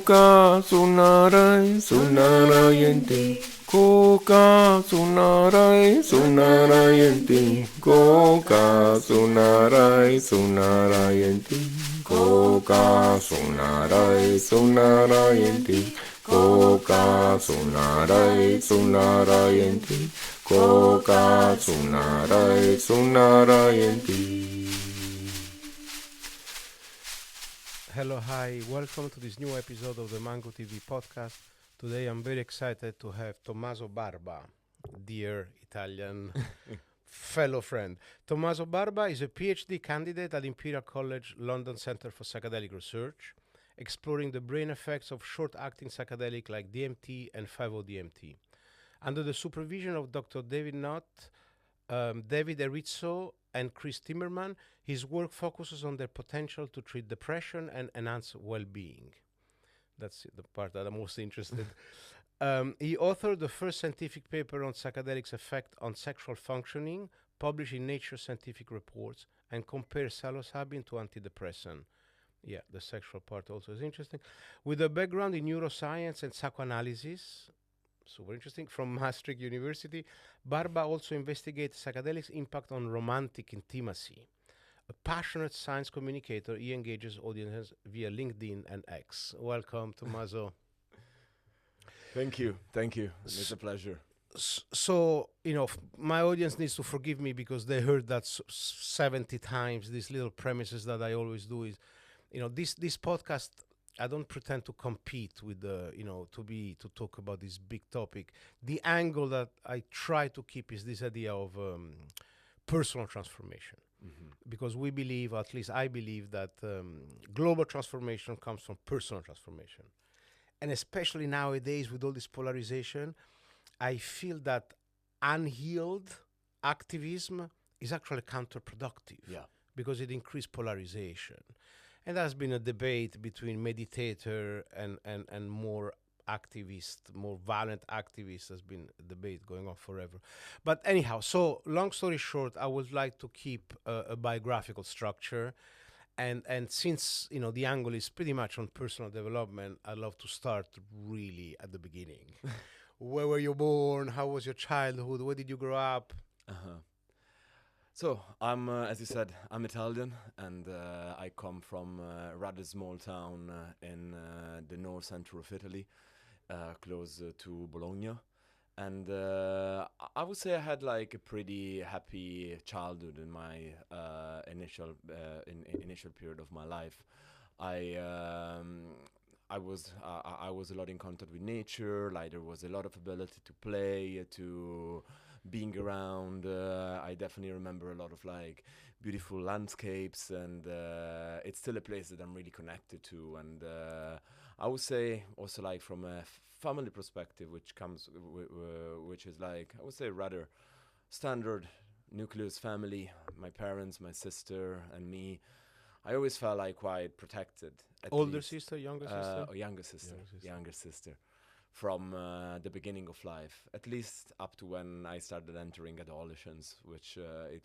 Koka sunarai sunarayenti. Koka sunarai sunarayenti. Koka sunarai sunarayenti. Koka sunarai sunarayenti. Koka sunarai sunarayenti. Koka sunarai sunarayenti. Hello, hi, welcome to this new episode of the Mango TV podcast. Today I'm very excited to have Tommaso Barba, dear Italian fellow friend. Tommaso Barba is a PhD candidate at Imperial College London Center for Psychedelic Research, exploring the brain effects of short-acting psychedelic like DMT and 5-ODMT. Under the supervision of Dr. David Knott, David Erizzo, and Chris Timmerman, his work focuses on their potential to treat depression and enhance well-being. That's the part that I'm most interested. He authored the first scientific paper on psychedelics' effect on sexual functioning, published in Nature Scientific Reports, and compares psilocybin to antidepressant. Yeah, the sexual part also is interesting. With a background in neuroscience and psychoanalysis, super interesting, from Maastricht University, Barba also investigates psychedelics' impact on romantic intimacy. A passionate science communicator, he engages audiences via LinkedIn and X. Welcome, Tommaso. Thank you. It's a pleasure. So, my audience needs to forgive me because they heard that 70 times, these little premises that I always do is, this podcast, I don't pretend to compete with to talk about this big topic. The angle that I try to keep is this idea of personal transformation. Mm-hmm. Because we believe, or at least I believe, that global transformation comes from personal transformation. And especially nowadays with all this polarization, I feel that unhealed activism is actually counterproductive. Yeah. Because it increases polarization. And there's been a debate between meditator and more activist, more violent activists. Has been a debate going on forever. But anyhow, so long story short, I would like to keep a biographical structure. And since, the angle is pretty much on personal development, I'd love to start really at the beginning. Where were you born? How was your childhood? Where did you grow up? Uh-huh. So, I'm, as you said, I'm Italian, and I come from a rather small town in the north center of Italy, close to Bologna. And I would say I had like a pretty happy childhood in my initial period of my life. I was a lot in contact with nature. Like there was a lot of ability to play, to being around. I definitely remember a lot of like beautiful landscapes, and it's still a place that I'm really connected to. And I would say also like from a family perspective, which is like, I would say, rather standard nucleus family. My parents, my sister, and me. I always felt like quite protected. Older sister, younger sister? Younger sister. From the beginning of life, at least up to when I started entering adolescence, which it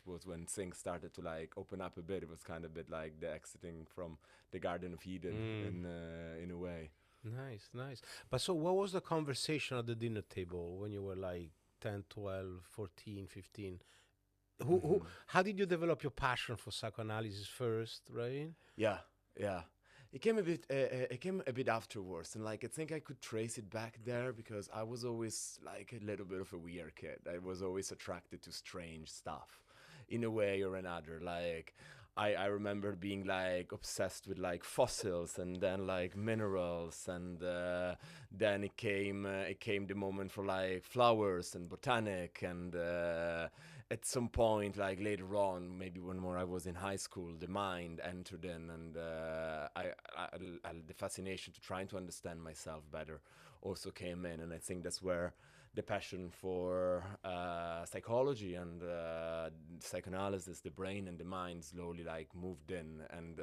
was when things started to like open up a bit. It was kind of a bit like the exiting from the Garden of Eden in a way. Nice. But so what was the conversation at the dinner table when you were like 10, 12, 14, 15? How did you develop your passion for psychoanalysis first, right? Yeah. It came a bit afterwards, and like I think I could trace it back there because I was always like a little bit of a weird kid. I was always attracted to strange stuff, in a way or another. Like I remember being like obsessed with like fossils, and then like minerals, and then it came the moment for like flowers and botanic, and at some point, like later on, maybe when more I was in high school, the mind entered in, and the fascination to trying to understand myself better also came in, and I think that's where the passion for psychology and psychoanalysis, the brain and the mind, slowly like moved in, and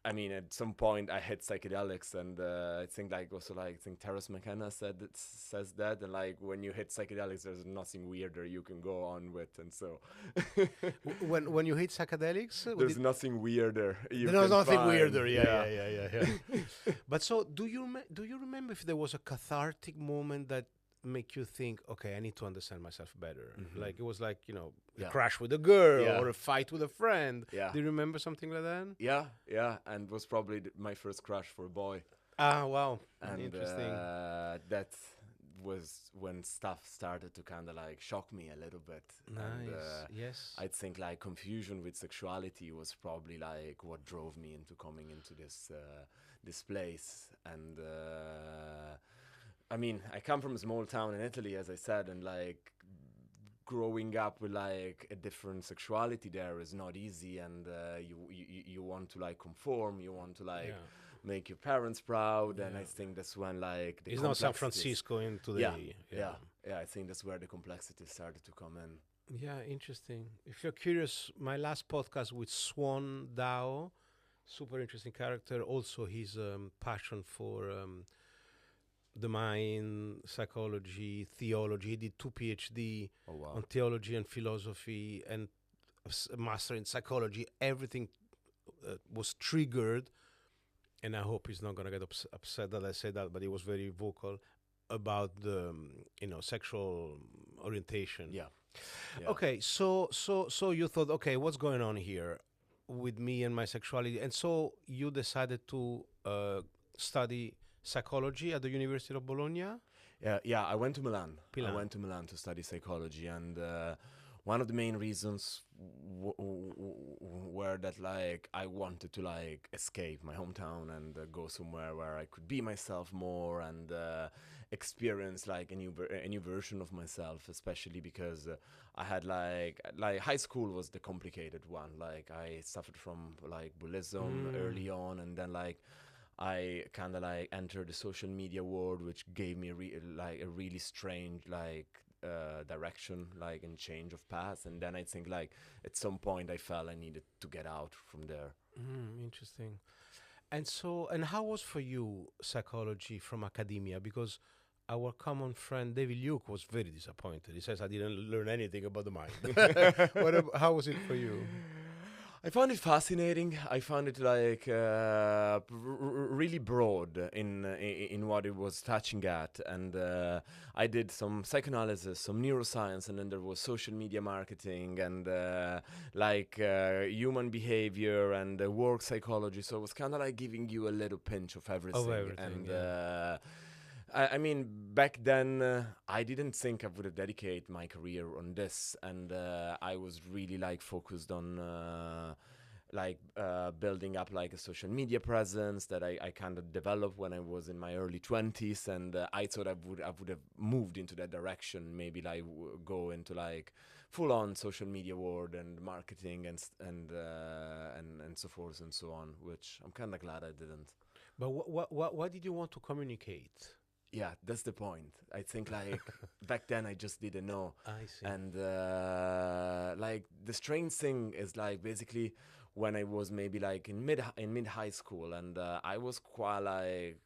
I mean, at some point I hit psychedelics, and I think like also like I think Terence McKenna says that, and like when you hit psychedelics, there's nothing weirder you can go on with, and so When you hit psychedelics, there's nothing weirder. there's nothing find. weirder. Yeah. But so, do you remember if there was a cathartic moment that make you think, okay, I need to understand myself better? Like it was like, you know, a Yeah. crash with a girl Yeah. or a fight with a friend. Yeah. Do you remember something like that? Yeah, and was probably my first crush for a boy. Ah, wow. And Interesting. that was when stuff started to kind of like shock me a little bit. And, Nice. Yes. I think like confusion with sexuality was probably like what drove me into coming into this place. And I mean, I come from a small town in Italy, as I said, and like growing up with like a different sexuality there is not easy, and you want to like conform, you want to like make your parents proud, and I think that's when like the It's not San complexities- Francisco in today. yeah, I think that's where the complexity started to come in. Yeah, interesting. If you're curious, my last podcast with Swan Dao, super interesting character. Also, his passion for the mind, psychology, theology. He did 2 PhD Oh wow. on theology and philosophy, and a master in psychology. Everything was triggered, and I hope he's not gonna get upset that I say that. But he was very vocal about the sexual orientation. Yeah. Okay, so you thought, okay, what's going on here with me and my sexuality, and so you decided to study psychology at the University of Bologna. Yeah, I went to Milan. Milan. I went to Milan to study psychology, and one of the main reasons were that like I wanted to like escape my hometown and go somewhere where I could be myself more and experience like a new version of myself, especially because I had like high school was the complicated one. Like I suffered from like bullism early on, and then like I kind of like entered the social media world, which gave me like a really strange like direction, like and change of path. And then I think like at some point I felt I needed to get out from there. Interesting. And so, and how was for you psychology from academia? Because our common friend David Luke was very disappointed. He says, I didn't learn anything about the mind. How was it for you? I found it fascinating. I found it like really broad in what it was touching at, and I did some psychoanalysis, some neuroscience, and then there was social media marketing and like human behavior and work psychology. So it was kind of like giving you a little pinch of everything. And I mean, back then, I didn't think I would dedicate my career on this, and I was really like focused on building up like a social media presence that I kind of developed when I was in my early 20s, and I thought I would have moved into that direction, maybe like go into like full-on social media world and marketing and so forth and so on, which I'm kind of glad I didn't. But what did you want to communicate? Yeah, that's the point. I think like back then I just didn't know. I see. And like the strange thing is like basically when I was maybe like in mid high school, and I was quite like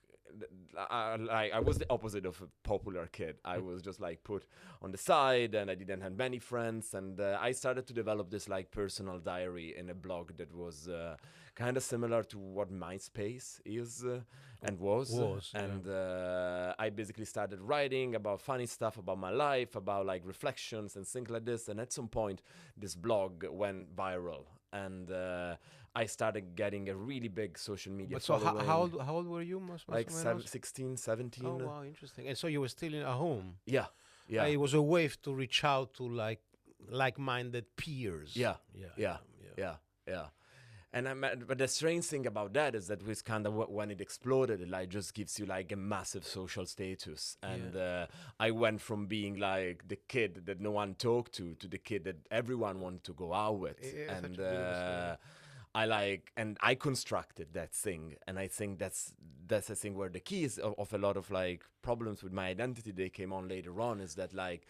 I was the opposite of a popular kid. I was just like put on the side, and I didn't have many friends, and I started to develop this like personal diary in a blog that was kind of similar to what MySpace is and was. And I basically started writing about funny stuff about my life, about like reflections and things like this, and at some point this blog went viral, and I started getting a really big social media following. So how old were you? Like 16, 17. Oh, wow, interesting. And so you were still at home. Yeah. It was a way to reach out to like-minded peers. Yeah. And but the strange thing about that is that was kind of when it exploded, it like just gives you like a massive social status. And I went from being like the kid that no one talked to the kid that everyone wanted to go out with. And I constructed that thing, and I think that's a thing where the key is of a lot of like problems with my identity they came on later on, is that like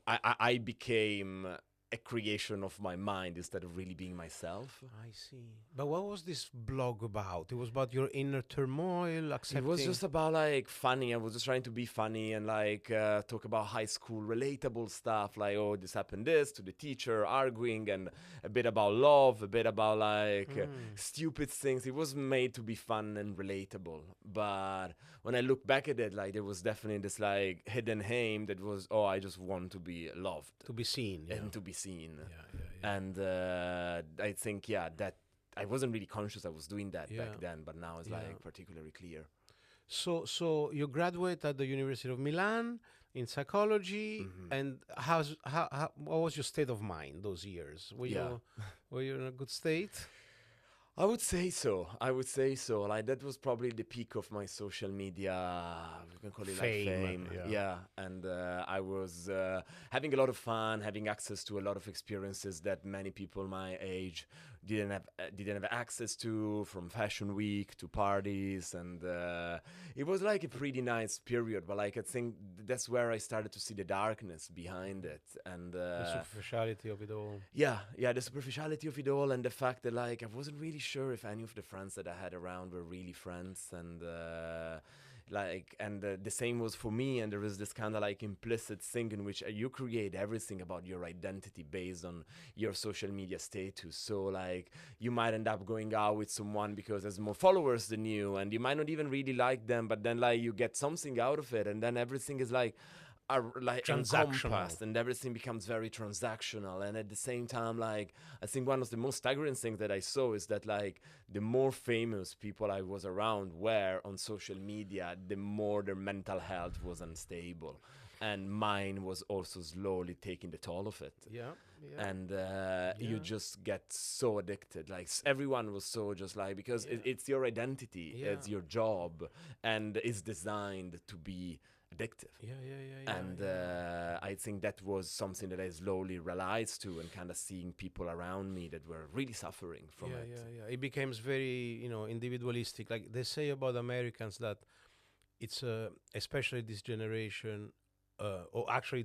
I became a creation of my mind instead of really being myself. I see. But what was this blog about? It was about your inner turmoil, accepting. It was just about like funny. I was just trying to be funny and like talk about high school relatable stuff, like, oh, this happened this to the teacher, arguing, and a bit about love, a bit about like stupid things. It was made to be fun and relatable. But when I look back at it, like there was definitely this like hidden aim that was, oh, I just want to be loved, to be seen, and to be seen. Yeah. And I think, that I wasn't really conscious I was doing that back then, but now it's like particularly clear. So you graduate at the University of Milan in psychology, and how what was your state of mind those years? Were you in a good state? I would say so. Like that was probably the peak of my social media. We can call it Fame, like fame. Yeah. And I was having a lot of fun, having access to a lot of experiences that many people my age didn't have access to, from fashion week to parties, and it was like a pretty nice period. But like I think that's where I started to see the darkness behind it, and The superficiality of it all. yeah, the superficiality of it all, and the fact that like I wasn't really sure if any of the friends that I had around were really friends, and the same was for me. And there was this kind of like implicit thing in which you create everything about your identity based on your social media status. So like you might end up going out with someone because there's more followers than you, and you might not even really like them, but then like you get something out of it, and then everything is like encompassed, and everything becomes very transactional. And at the same time, like I think one of the most staggering things that I saw is that like the more famous people I was around were on social media, the more their mental health was unstable, and mine was also slowly taking the toll of it. And you just get so addicted. Like everyone was so just like, because it's your identity, it's your job, and it's designed to be addictive. And I think that was something that I slowly realized too, and kind of seeing people around me that were really suffering from it. It becomes very, individualistic. Like they say about Americans that it's especially this generation, or actually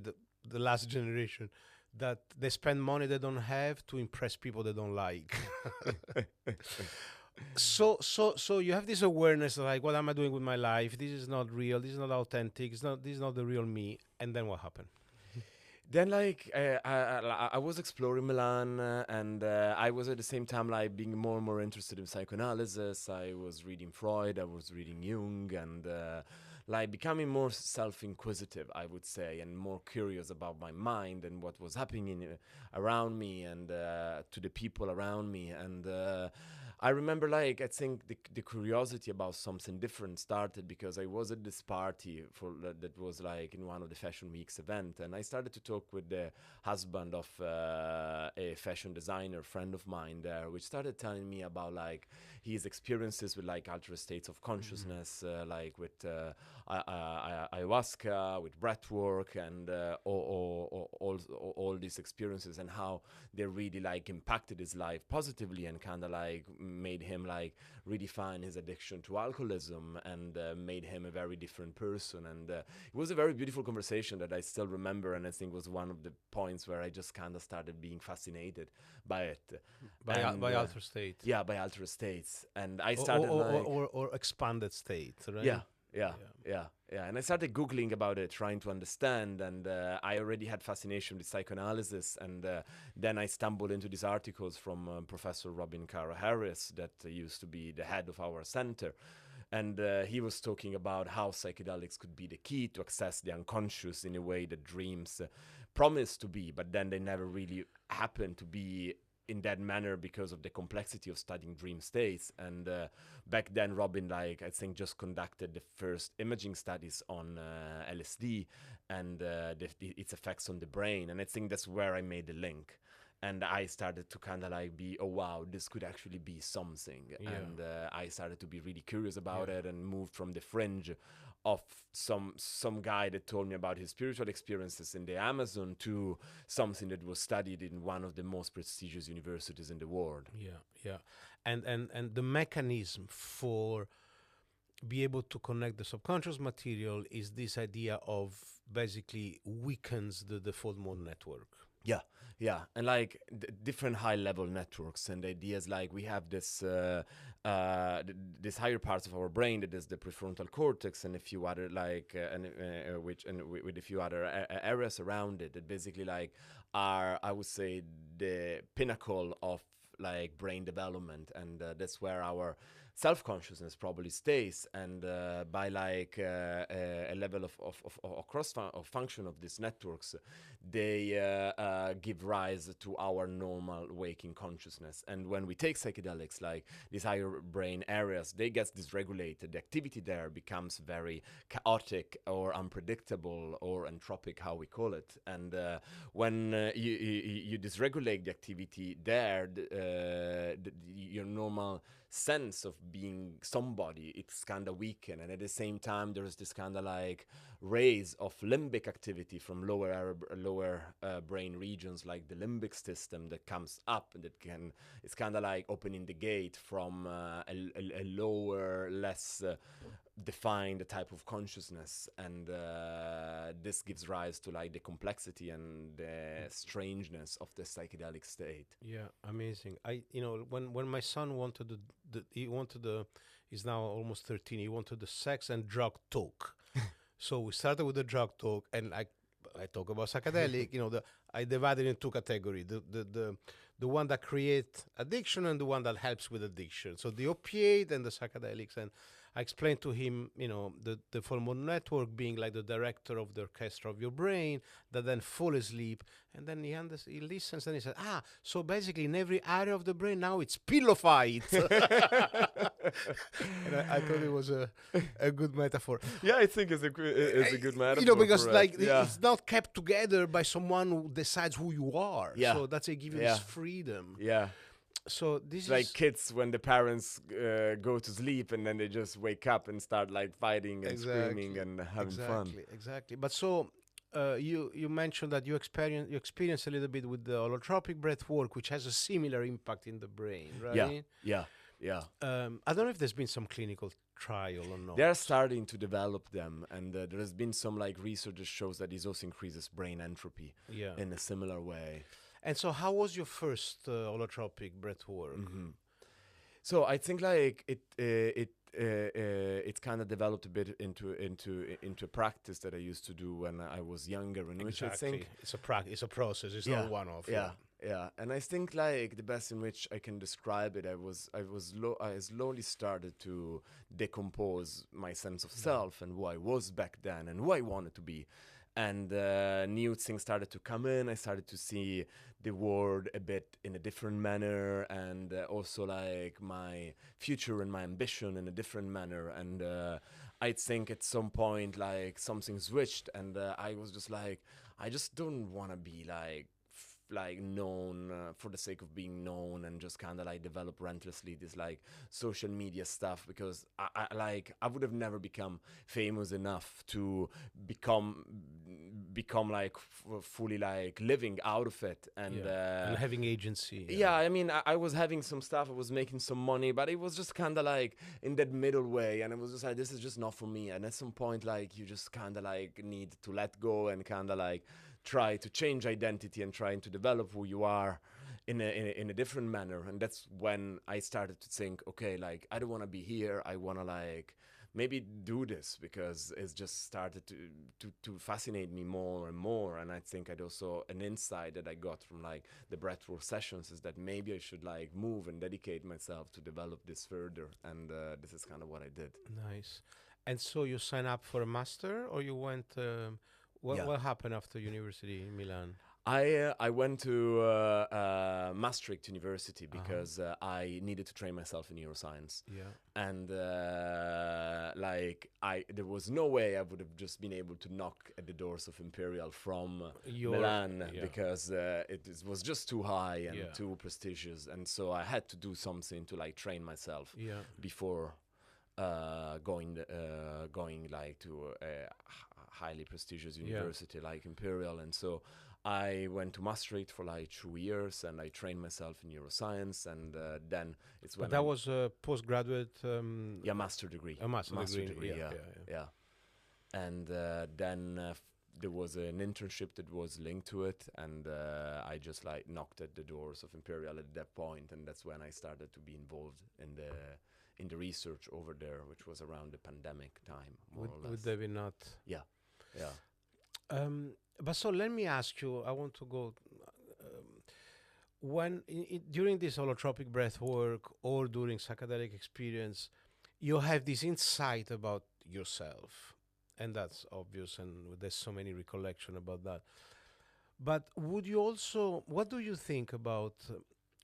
the last generation, that they spend money they don't have to impress people they don't like. So you have this awareness, like, what am I doing with my life? This is not real. This is not authentic. This is not the real me. And then what happened? Then like I was exploring Milan, and I was at the same time like being more and more interested in psychoanalysis. I was reading Freud, I was reading Jung, and like becoming more self-inquisitive, I would say, and more curious about my mind and what was happening around me, and to the people around me. And I remember, like, I think the curiosity about something different started because I was at this party that was like in one of the Fashion Week's event, and I started to talk with the husband of a fashion designer friend of mine there, which started telling me about like his experiences with like altered states of consciousness, like with ayahuasca, with breathwork, and all these experiences, and how they really like impacted his life positively, and kind of like made him like redefine his addiction to alcoholism, and made him a very different person. And it was a very beautiful conversation that I still remember, and I think was one of the points where I just kind of started being fascinated by it. By altered state. Yeah, by altered states. And I started or expanded state, right? Yeah. And I started Googling about it, trying to understand. And I already had fascination with psychoanalysis. And then I stumbled into these articles from Professor Robin Cara-Harris, that used to be the head of our center. And he was talking about how psychedelics could be the key to access the unconscious in a way that dreams promise to be, but then they never really happen to be in that manner because of the complexity of studying dream states. And back then, Robin, like, I think just conducted the first imaging studies on LSD and its effects on the brain. And I think that's where I made the link. And I started to kind of like be, oh, wow, this could actually be something. Yeah. And I started to be really curious about it, and moved from the fringe of some guy that told me about his spiritual experiences in the Amazon to something that was studied in one of the most prestigious universities in the world. Yeah. And the mechanism for be able to connect the subconscious material is this idea of basically weakens the full mode network. Yeah, and like different high-level networks, and ideas like we have this higher parts of our brain, that is the prefrontal cortex, and a few other like with a few other areas around it that basically like are, I would say, the pinnacle of like brain development, and that's where our self-consciousness probably stays, and by like a level of of function of these networks, they give rise to our normal waking consciousness. And when we take psychedelics, like these higher brain areas, they get dysregulated. The activity there becomes very chaotic or unpredictable or entropic, how we call it. And when you dysregulate the activity there, your normal sense of being somebody, it's kind of weakened. And at the same time, there's this kind of like raise of limbic activity from lower brain regions, like the limbic system, that comes up, and that can, it's kind of like opening the gate from a lower, less defined type of consciousness, and this gives rise to like the complexity and the strangeness of the psychedelic state. Yeah, amazing. When my son wanted he's now almost 13. He wanted the sex and drug talk. So we started with the drug talk, and I talk about psychedelic. I divided in two categories: the one that create addiction and the one that helps with addiction. So the opiate and the psychedelics. And I explained to him, the full moon network being like the director of the orchestra of your brain that then fall asleep. And then he listens, and he said, so basically in every area of the brain now it's pillow fight. And I thought it was a good metaphor. Yeah, I think it's a good metaphor. Because it's not kept together by someone who decides who you are. Yeah. So that's a given this freedom. Yeah. So this is like kids when the parents go to sleep, and then they just wake up and start like fighting and screaming and having fun. Exactly. But so you mentioned that you experience a little bit with the holotropic breath work, which has a similar impact in the brain, right? Yeah. I don't know if there's been some clinical trial or not. They're starting to develop them, and there has been some like research that shows that this also increases brain entropy in a similar way. And so how was your first holotropic breath work? Mm-hmm. So I think like it's kind of developed a bit into a practice that I used to do when I was younger, and which I think it's a process. It's not one-off. Yeah, and I think like the best in which I can describe it, I slowly started to decompose my sense of self and who I was back then and who I wanted to be. And new things started to come in. I started to see the world a bit in a different manner, and also like my future and my ambition in a different manner. And I think at some point like something switched, and I was just like, I just don't want to be like known for the sake of being known, and just kind of like develop relentlessly this like social media stuff, because I would have never become famous enough to become like fully like living out of it, and having agency. I mean, I was having some stuff, I was making some money, but it was just kind of like in that middle way, and it was just like, this is just not for me. And at some point like you just kind of like need to let go and kind of like try to change identity and trying to develop who you are in a different manner. And that's when I started to think, okay, like I don't want to be here, I want to like maybe do this, because it's just started to fascinate me more and more. And I think I'd also an insight that I got from like the breathwork sessions is that maybe I should like move and dedicate myself to develop this further, and this is kind of what I did. Nice. And so you sign up for a master, or you went what happened after university in Milan? I went to Maastricht University because I needed to train myself in neuroscience. Yeah. And there was no way I would have just been able to knock at the doors of Imperial from Milan, because it was just too high and too prestigious. And so I had to do something to like train myself before going like to a highly prestigious university like Imperial. And so I went to Maastricht for like 2 years, and I trained myself in neuroscience, and then it's when that was a postgraduate master degree. A master degree, yeah. And then there was an internship that was linked to it, and I just like knocked at the doors of Imperial at that point, and that's when I started to be involved in the research over there, which was around the pandemic time, more or less. Would there be not? Yeah, yeah. But so let me ask you. I want to go. When during this holotropic breath work or during psychedelic experience, you have this insight about yourself, and that's obvious, and there's so many recollection about that. But would you also, what do you think about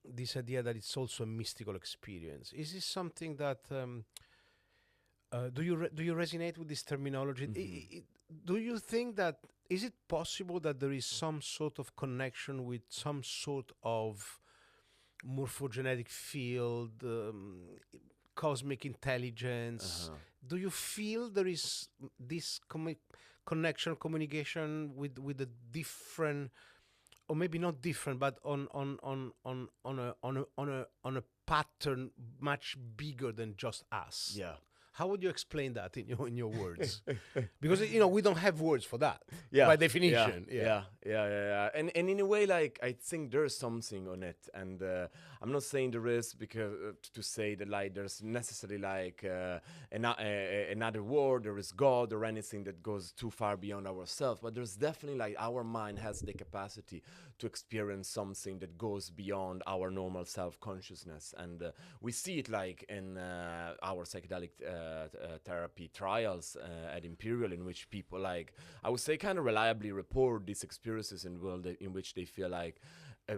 this idea that it's also a mystical experience? Is this something that do you resonate with this terminology? Do you think that is it possible that there is some sort of connection with some sort of morphogenetic field, cosmic intelligence? Do you feel there is this connection, communication with a different, or maybe not different, but on a pattern much bigger than just us? Yeah. How would you explain that in your words? Because we don't have words for that Yeah, by definition. Yeah. And in a way, like, I think there's something on it, and I'm not saying there is because to say that like there's necessarily like another word, there is God or anything that goes too far beyond ourselves. But there's definitely like our mind has the capacity to experience something that goes beyond our normal self-consciousness, and we see it like in our psychedelic therapy trials at Imperial, in which people, like, I would say, kind of reliably report these experiences in world in which they feel like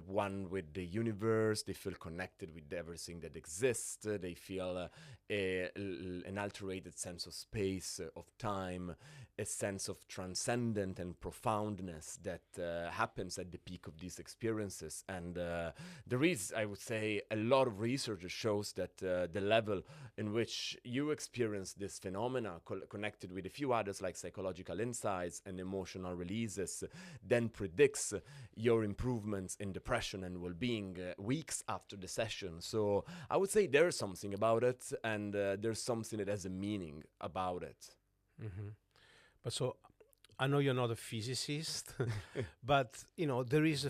one with the universe, they feel connected with everything that exists, they feel an alterated sense of space, of time, a sense of transcendent and profoundness that happens at the peak of these experiences. And there is, I would say, a lot of research that shows that the level in which you experience this phenomena connected with a few others like psychological insights and emotional releases then predicts your improvements in depression and well-being weeks after the session. So I would say there's something about it, and there's something that has a meaning about it. Mm-hmm. But so I know you're not a physicist, but there is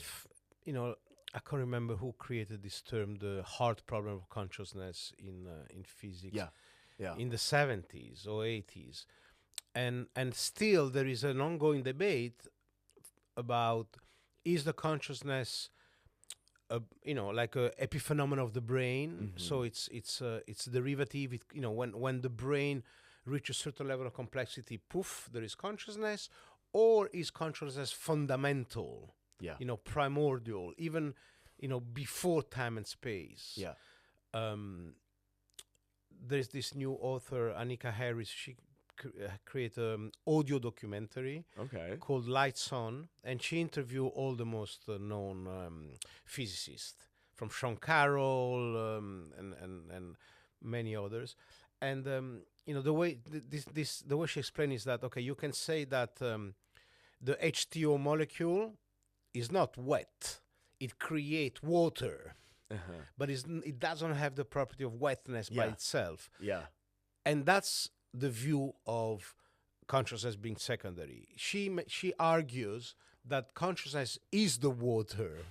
I can't remember who created this term, the hard problem of consciousness in physics. Yeah. In the 70s or 80s, and still there is an ongoing debate about, is the consciousness like a epiphenomenon of the brain? Mm-hmm. So it's derivative. When the brain reaches a certain level of complexity, poof, there is consciousness, or is consciousness fundamental? Yeah. Primordial, even before time and space. Yeah. There's this new author, Annika Harris. She created an audio documentary called Lights On, and she interviewed all the most known physicists, from Sean Carroll and many others. And the way the way she explained is that, okay, you can say that the H2O molecule is not wet; it creates water. But it doesn't have the property of wetness by itself. Yeah. And that's the view of consciousness being secondary. She argues that consciousness is the water.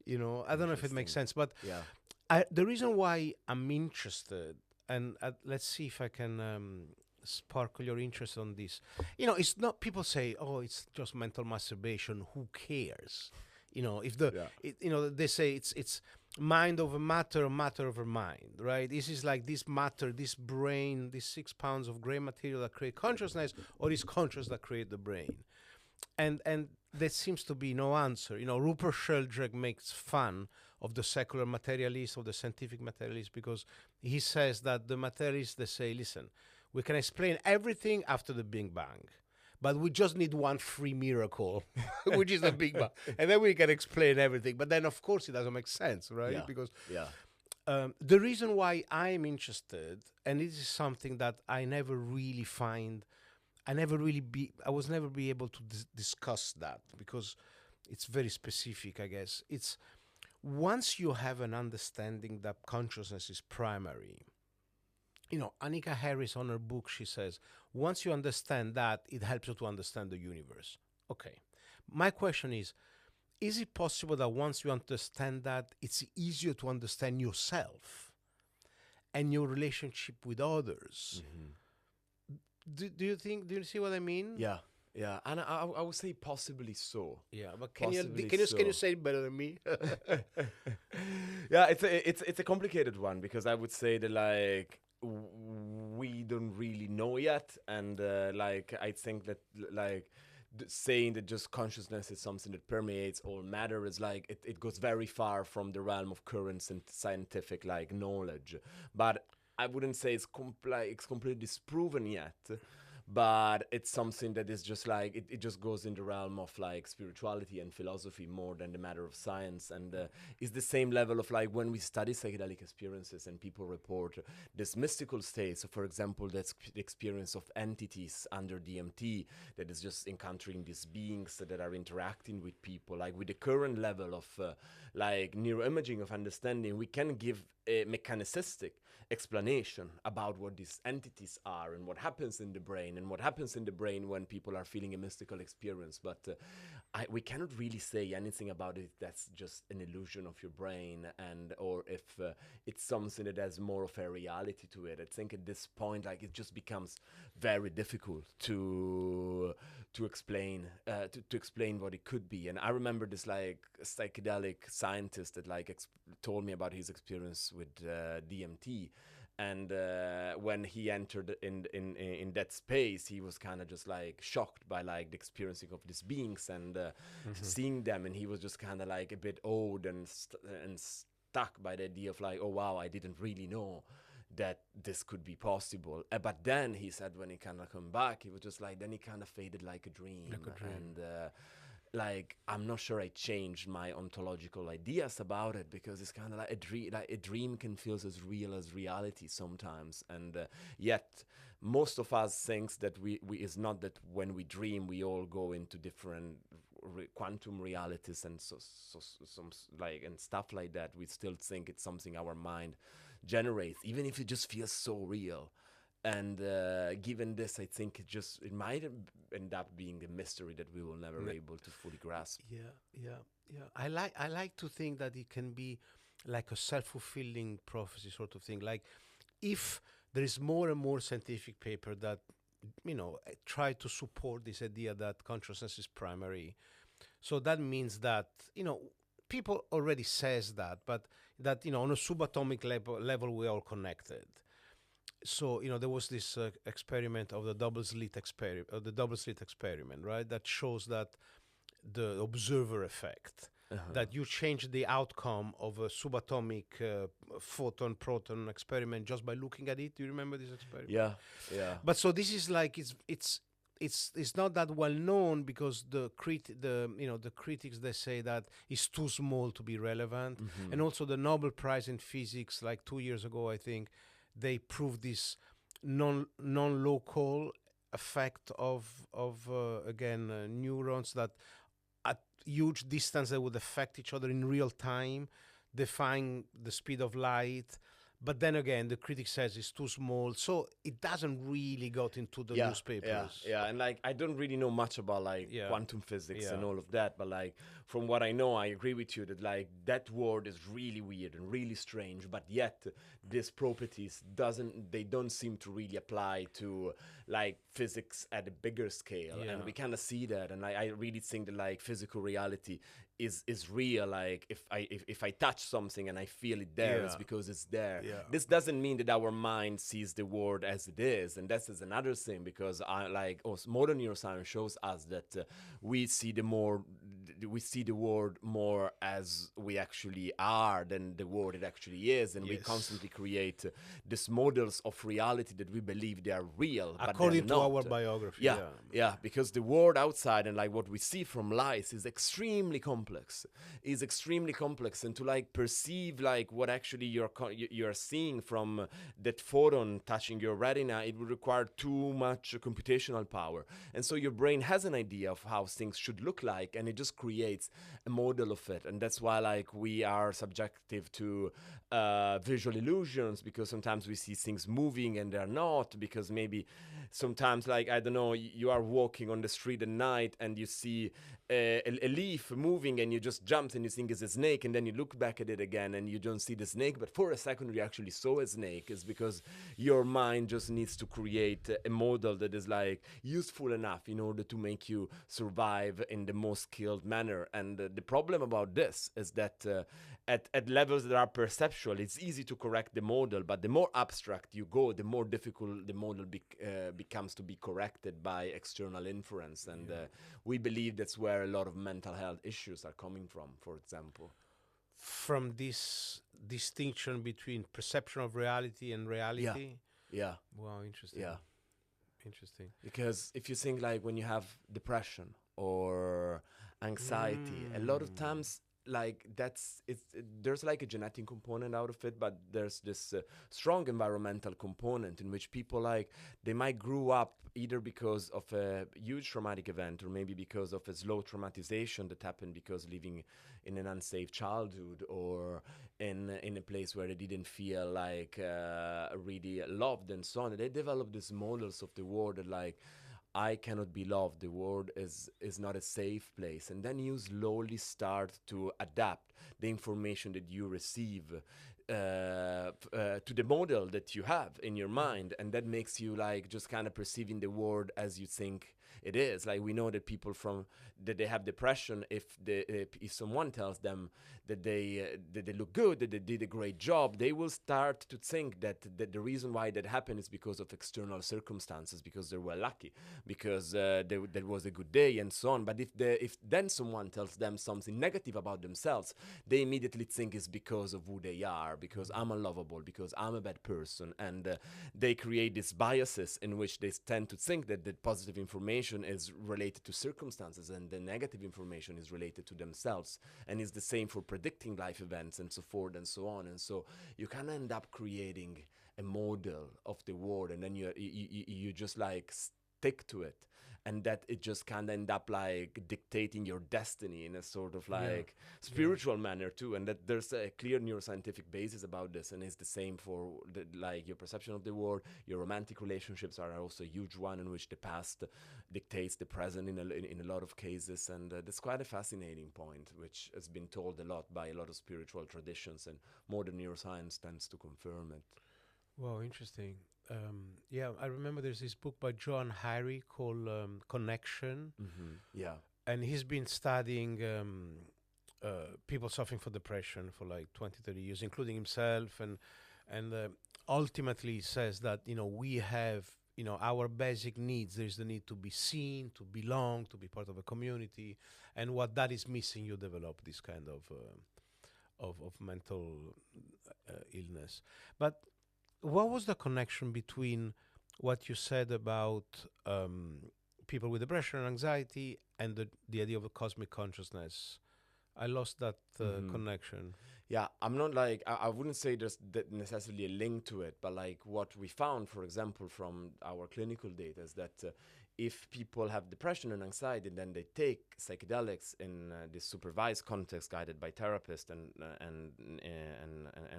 I don't know if it makes sense, but the reason why I'm interested, and let's see if I can sparkle your interest on this. It's not, people say, oh, it's just mental masturbation. Who cares? If they say it's mind over matter, matter over mind, right? This is like this matter, this brain, these 6 pounds of gray material that create consciousness, or is conscious that create the brain? And there seems to be no answer. Rupert Sheldrake makes fun of the secular materialists, of the scientific materialists, because he says that the materialists, they say, listen, we can explain everything after the Big Bang, but we just need one free miracle, which is the Big Bang. And then we can explain everything. But then, of course, it doesn't make sense, right? Yeah. Because the reason why I'm interested, and this is something that I never really find, I was never be able to discuss that, because it's very specific, I guess. It's once you have an understanding that consciousness is primary. Annika Harris, on her book, she says, once you understand that, it helps you to understand the universe. Okay. My question is it possible that once you understand that, it's easier to understand yourself and your relationship with others? Do you see what I mean? Yeah, yeah, and I would say possibly so. Yeah, but Possibly can you so. say it better than me? Yeah, it's a complicated one, because I would say that like we don't really know yet, and like I think that like saying that just consciousness is something that permeates all matter is like it goes very far from the realm of current scientific like knowledge. But I wouldn't say it's completely disproven yet, but it's something that is just like it just goes in the realm of like spirituality and philosophy more than the matter of science, and is the same level of like when we study psychedelic experiences and people report this mystical state. So for example, that's the experience of entities under DMT, that is just encountering these beings that are interacting with people. Like with the current level of like neuroimaging of understanding, we can give a mechanicistic explanation about what these entities are and what happens in the brain, and what happens in the brain when people are feeling a mystical experience. But we cannot really say anything about it that's just an illusion of your brain, and or if it's something that has more of a reality to it. I think at this point, like, it just becomes very difficult to explain to explain what it could be. And I remember this like psychedelic scientist that like told me about his experience with DMT. And when he entered in that space, he was kind of just like shocked by like the experiencing of these beings and seeing them, and he was just kind of like a bit awed and stuck by the idea of like, oh wow, I didn't really know that this could be possible. But then he said when he kind of come back, he was just like, then he kind of faded like a dream. And like, I'm not sure I changed my ontological ideas about it, because it's kind of like a dream can feel as real as reality sometimes. And yet most of us thinks that we is not that when we dream we all go into different quantum realities and some like and stuff like that. We still think it's something our mind generates, even if it just feels so real. And given this, I think it might end up being a mystery that we will never be able to fully grasp. Yeah. I like to think that it can be like a self-fulfilling prophecy sort of thing. Like, if there is more and more scientific paper that try to support this idea that consciousness is primary, so that means that people already says that, but that on a subatomic level we're all connected. So there was this experiment of the double slit experiment, right? That shows that the observer effect, that you change the outcome of a subatomic photon-proton experiment just by looking at it. Do you remember this experiment? Yeah. But so this is like it's not that well known, because the critics, they say that it's too small to be relevant, and also the Nobel Prize in Physics, like 2 years ago, I think, they proved this non-local effect of neurons that at huge distance they would affect each other in real time, defying the speed of light. But then again, the critic says it's too small, so it doesn't really got into the newspapers. Yeah, and like I don't really know much about like quantum physics and all of that, but like from what I know, I agree with you that like that word is really weird and really strange, but yet these properties don't seem to really apply to like physics at a bigger scale, and we kind of see that. And I really think that like physical reality is real. Like if I touch something and I feel it there, it's because it's there. This doesn't mean that our mind sees the world as it is, and this is another thing, because modern neuroscience shows us that we see the world more as we actually are than the world it actually is, and we constantly create these models of reality that we believe they are real, according but to our biography. Yeah, because the world outside and like what we see from light is extremely complex. And to like perceive like what actually you're seeing from that photon touching your retina, it would require too much computational power, and so your brain has an idea of how things should look like, and it just creates a model of it. And that's why like we are subjective to visual illusions, because sometimes we see things moving and they're not, because maybe sometimes, like, I don't know, you are walking on the street at night and you see a leaf moving and you just jump and you think it's a snake, and then you look back at it again and you don't see the snake, but for a second you actually saw a snake. Is because your mind just needs to create a model that is like useful enough in order to make you survive in the most skilled manner. And the problem about this is that at levels that are perceptual, it's easy to correct the model, but the more abstract you go, the more difficult the model becomes to be corrected by external inference. And we believe that's where a lot of mental health issues are coming from, for example. From this distinction between perception of reality and reality. Yeah. Wow, interesting. Yeah. Interesting. Because if you think like when you have depression or anxiety, a lot of times like there's like a genetic component out of it, but there's this strong environmental component in which people, like, they might grow up either because of a huge traumatic event, or maybe because of a slow traumatization that happened because living in an unsafe childhood, or in a place where they didn't feel like really loved and so on. They develop these models of the world that, like, I cannot be loved, the world is not a safe place. And then you slowly start to adapt the information that you receive to the model that you have in your mind. And that makes you, like, just kind of perceiving the world as you think it is. Like, we know that people that they have depression, if someone tells them that they look good, that they did a great job, they will start to think that the reason why that happened is because of external circumstances, because they were lucky, because that was a good day, and so on. But if then someone tells them something negative about themselves, they immediately think it's because of who they are, because I'm unlovable, because I'm a bad person, and they create these biases in which they tend to think that the positive information is related to circumstances and the negative information is related to themselves. And it's the same for predicting life events and so forth and so on. And so you can end up creating a model of the world, and then you just, like, stick to it, and that it just can end up, like, dictating your destiny in a sort of, like, spiritual manner too. And that there's a clear neuroscientific basis about this, and it's the same for like your perception of the world. Your romantic relationships are also a huge one, in which the past dictates the present in a lot of cases. And that's quite a fascinating point, which has been told a lot by a lot of spiritual traditions, and modern neuroscience tends to confirm it. Wow, interesting. Yeah, I remember there's this book by John Harry called Connection. Yeah. And he's been studying people suffering from depression for like 20, 30 years, including himself. And ultimately says that, we have, our basic needs. There's the need to be seen, to belong, to be part of a community. And what that is missing, you develop this kind of mental illness. But what was the connection between what you said about people with depression and anxiety and the idea of a cosmic consciousness? I lost that connection. Yeah, I'm not like, I wouldn't say there's necessarily a link to it, but like what we found, for example, from our clinical data is that if people have depression and anxiety, then they take psychedelics in this supervised context, guided by therapists and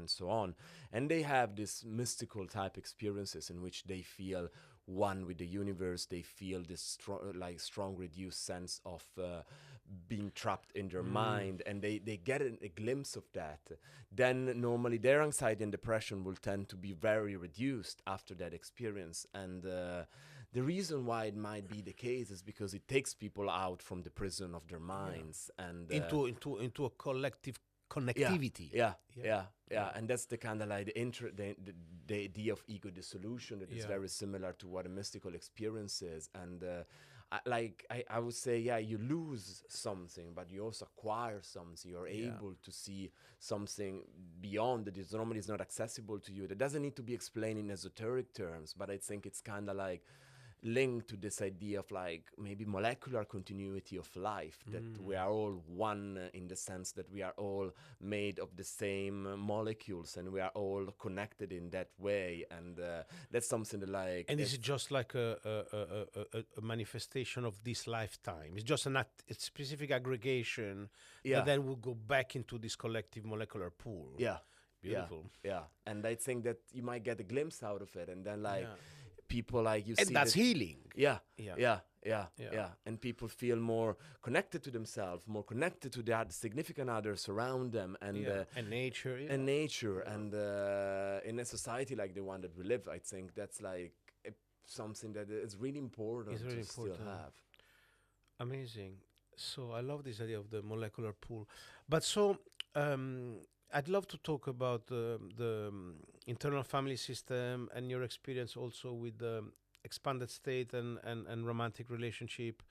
so on, and they have this mystical type experiences in which they feel one with the universe. They feel this strong reduced sense of being trapped in their mind, and they get a glimpse of that. Then normally their anxiety and depression will tend to be very reduced after that experience. And the reason why it might be the case is because it takes people out from the prison of their minds and into a collective connectivity. Yeah. And that's the kind of like the idea of ego dissolution that is very similar to what a mystical experience is. And I would say, you lose something, but you also acquire something. You're able to see something beyond that is normally is not accessible to you. That doesn't need to be explained in esoteric terms, but I think it's kind of like linked to this idea of like maybe molecular continuity of life, that we are all one in the sense that we are all made of the same molecules and we are all connected in that way. And that's something that like... And is it just like a manifestation of this lifetime? It's just a specific aggregation that then will go back into this collective molecular pool. Yeah. Beautiful. Yeah. And I think that you might get a glimpse out of it, and then like people like you and see that's healing. Yeah. And people feel more connected to themselves, more connected to the significant others around them, and nature. And nature, and in a society like the one that we live, I think that's like something that is really important to still have. Amazing. So I love this idea of the molecular pool. But so I'd love to talk about the internal family system and your experience also with the expanded state and romantic relationship.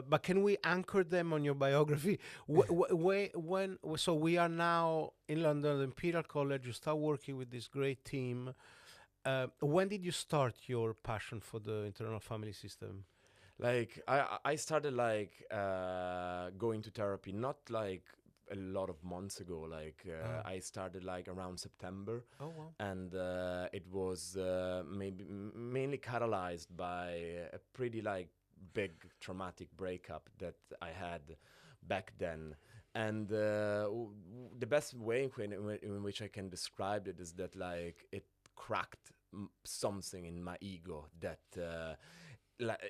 But can we anchor them on your biography? So we are now in London, the Imperial College. You start working with this great team. When did you start your passion for the internal family system? Like I started like going to therapy, not like a lot of months ago. Like I started like around September. Oh wow! And it was mainly catalyzed by a pretty like big traumatic breakup that I had back then. And the best way in which I can describe it is that like it cracked something in my ego that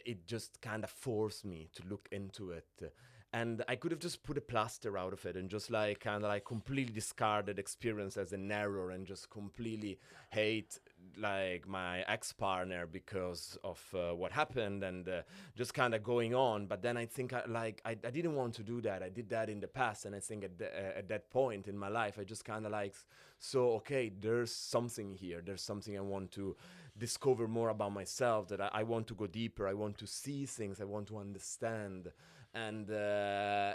it just kind of forced me to look into it. And I could have just put a plaster out of it and just like kind of like completely discarded experience as an error and just completely hate like my ex-partner because of what happened and just kind of going on. But then I think I didn't want to do that. I did that in the past, and I think at that point in my life I just kind of like, so okay, there's something here. There's something I want to discover more about myself, that I want to go deeper. I want to see things. I want to understand. And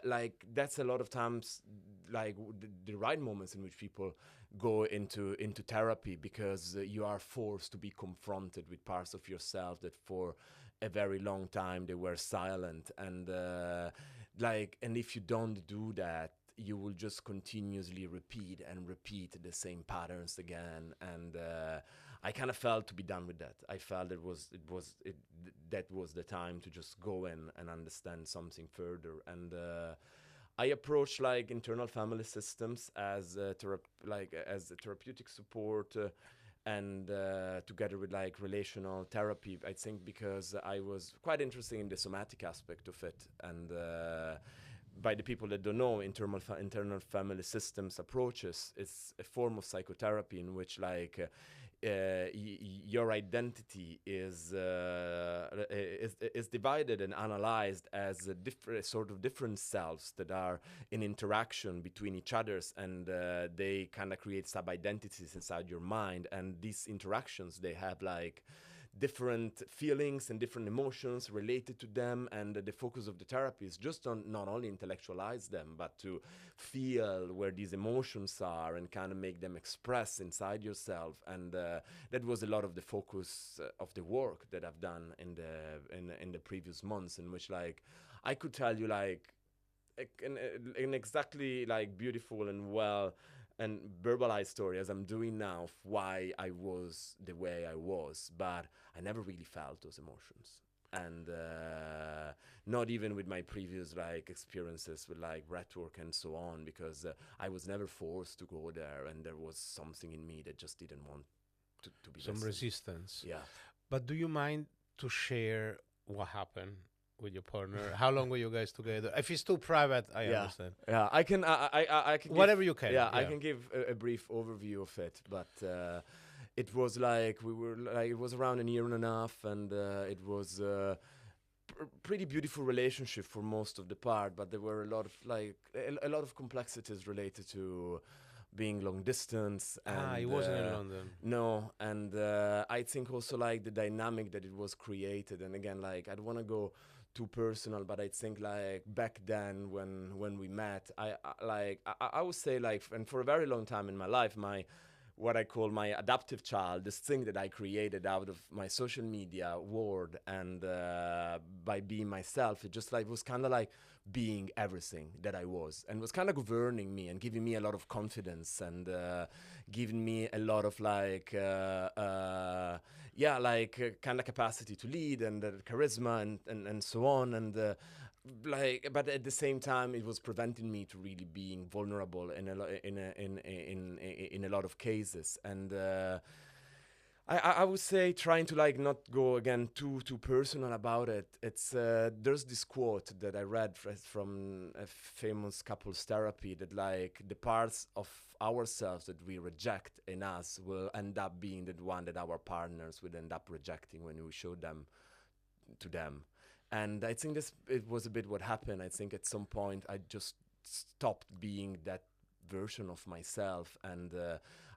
like that's a lot of times like the right moments in which people go into therapy, because you are forced to be confronted with parts of yourself that for a very long time they were silent. And and if you don't do that, you will just continuously repeat the same patterns again. And I kind of felt to be done with that. I felt that was the time to just go in and understand something further. And I approached like internal family systems as a therapeutic support, and together with like relational therapy, I think, because I was quite interested in the somatic aspect of it. And by the people that don't know, internal family systems approaches is a form of psychotherapy in which like your identity is divided and analyzed as a different selves that are in interaction between each others, and they kind of create sub-identities inside your mind. And these interactions, they have like different feelings and different emotions related to them, and the focus of the therapy is just on not only intellectualize them, but to feel where these emotions are and kind of make them express inside yourself. And that was a lot of the focus of the work that I've done in the previous months, in which like I could tell you like an exactly like beautiful and well and verbalized story as I'm doing now of why I was the way I was, but I never really felt those emotions. And not even with my previous like experiences with like breathwork and so on, because I was never forced to go there, and there was something in me that just didn't want to be some listened. resistance. Yeah. But do you mind to share what happened with your partner? How long were you guys together? If it's too private, I understand. Yeah, I can whatever you can. Yeah, I can give a brief overview of it, but it was like it was around a year and a half, and it was a pretty beautiful relationship for most of the part, but there were a lot of like a lot of complexities related to being long distance. And he wasn't in London. No, and I think also like the dynamic that it was created. And again, like I don't want to go too personal, but I think like back then when we met, I would say like, and for a very long time in my life, what I call my adaptive child, this thing that I created out of my social media world, and by being myself, it just like was kind of like being everything that I was, and was kind of governing me and giving me a lot of confidence, and giving me a lot of like kind of capacity to lead, and charisma, and so on, and but at the same time it was preventing me to really being vulnerable in a lot of cases. And I would say, trying to like not go again too personal about it, it's there's this quote that I read from a famous couples therapy, that like the parts of ourselves that we reject in us will end up being the one that our partners would end up rejecting when we show them to them. And I think it was a bit what happened. I think at some point I just stopped being that version of myself, and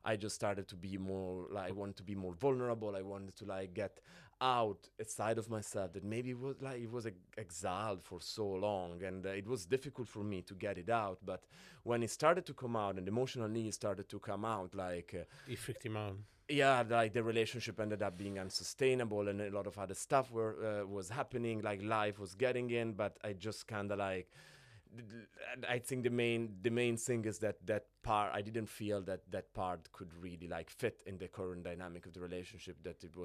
I just started to be more like, I wanted to be more vulnerable. I wanted to like get out a side of myself that maybe it was exiled for so long, and it was difficult for me to get it out. But when it started to come out and emotional needs started to come out, like it freaked him out. yeah, like the relationship ended up being unsustainable, and a lot of other stuff was happening, like life was getting in. But I just kind of like, I think the main thing is that part, I didn't feel that part could really like fit in the current dynamic of the relationship that it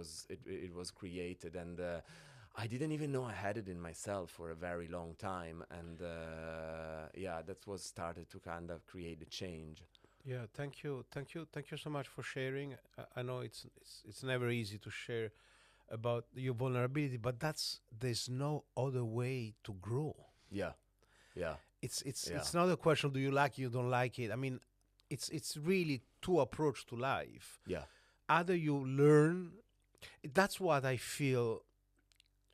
was created. And I didn't even know I had it in myself for a very long time. And that was started to kind of create a change. Yeah, thank you so much for sharing. I know it's never easy to share about your vulnerability, but there's no other way to grow. Yeah. It's not a question, do you like it, you don't like it. I mean, it's really two approach to life. Yeah. Either you learn, that's what I feel.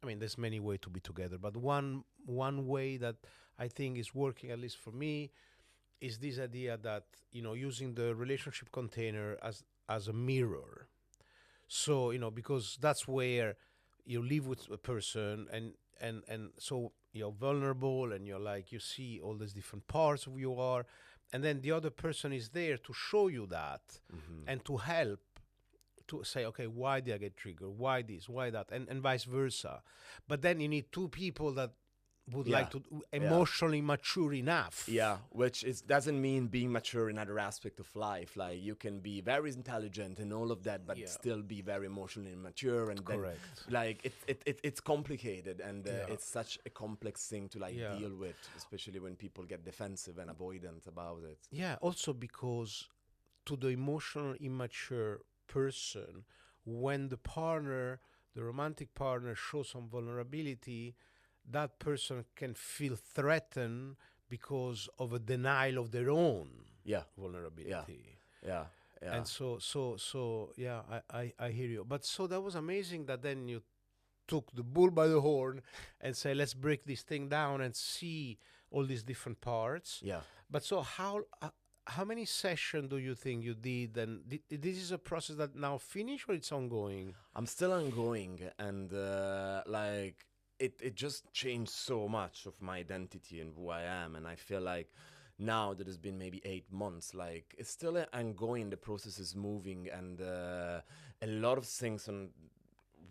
I mean, there's many ways to be together, but one way that I think is working, at least for me, is this idea that, using the relationship container as a mirror. So, because that's where you live with a person, and so you're vulnerable, and you're like, you see all these different parts of who you are, and then the other person is there to show you that, and to help, to say, okay, why did I get triggered? Why this? Why that? And vice versa. But then you need two people that would like to emotionally mature enough. Yeah, which doesn't mean being mature in other aspect of life. Like, you can be very intelligent and all of that, but still be very emotionally immature. And correct. Then, like, it's complicated, and it's such a complex thing to deal with, especially when people get defensive and avoidant about it. Yeah, also because to the emotional immature person, when the romantic partner shows some vulnerability, that person can feel threatened because of a denial of their own vulnerability. Yeah. And so I hear you. But so that was amazing that then you took the bull by the horn and say, let's break this thing down and see all these different parts. Yeah. But so how many sessions do you think you did? And this is a process that now finished, or it's ongoing? I'm still ongoing, and it just changed so much of my identity and who I am. And I feel like now that it's been maybe 8 months, like, it's still ongoing. The process is moving, and a lot of things on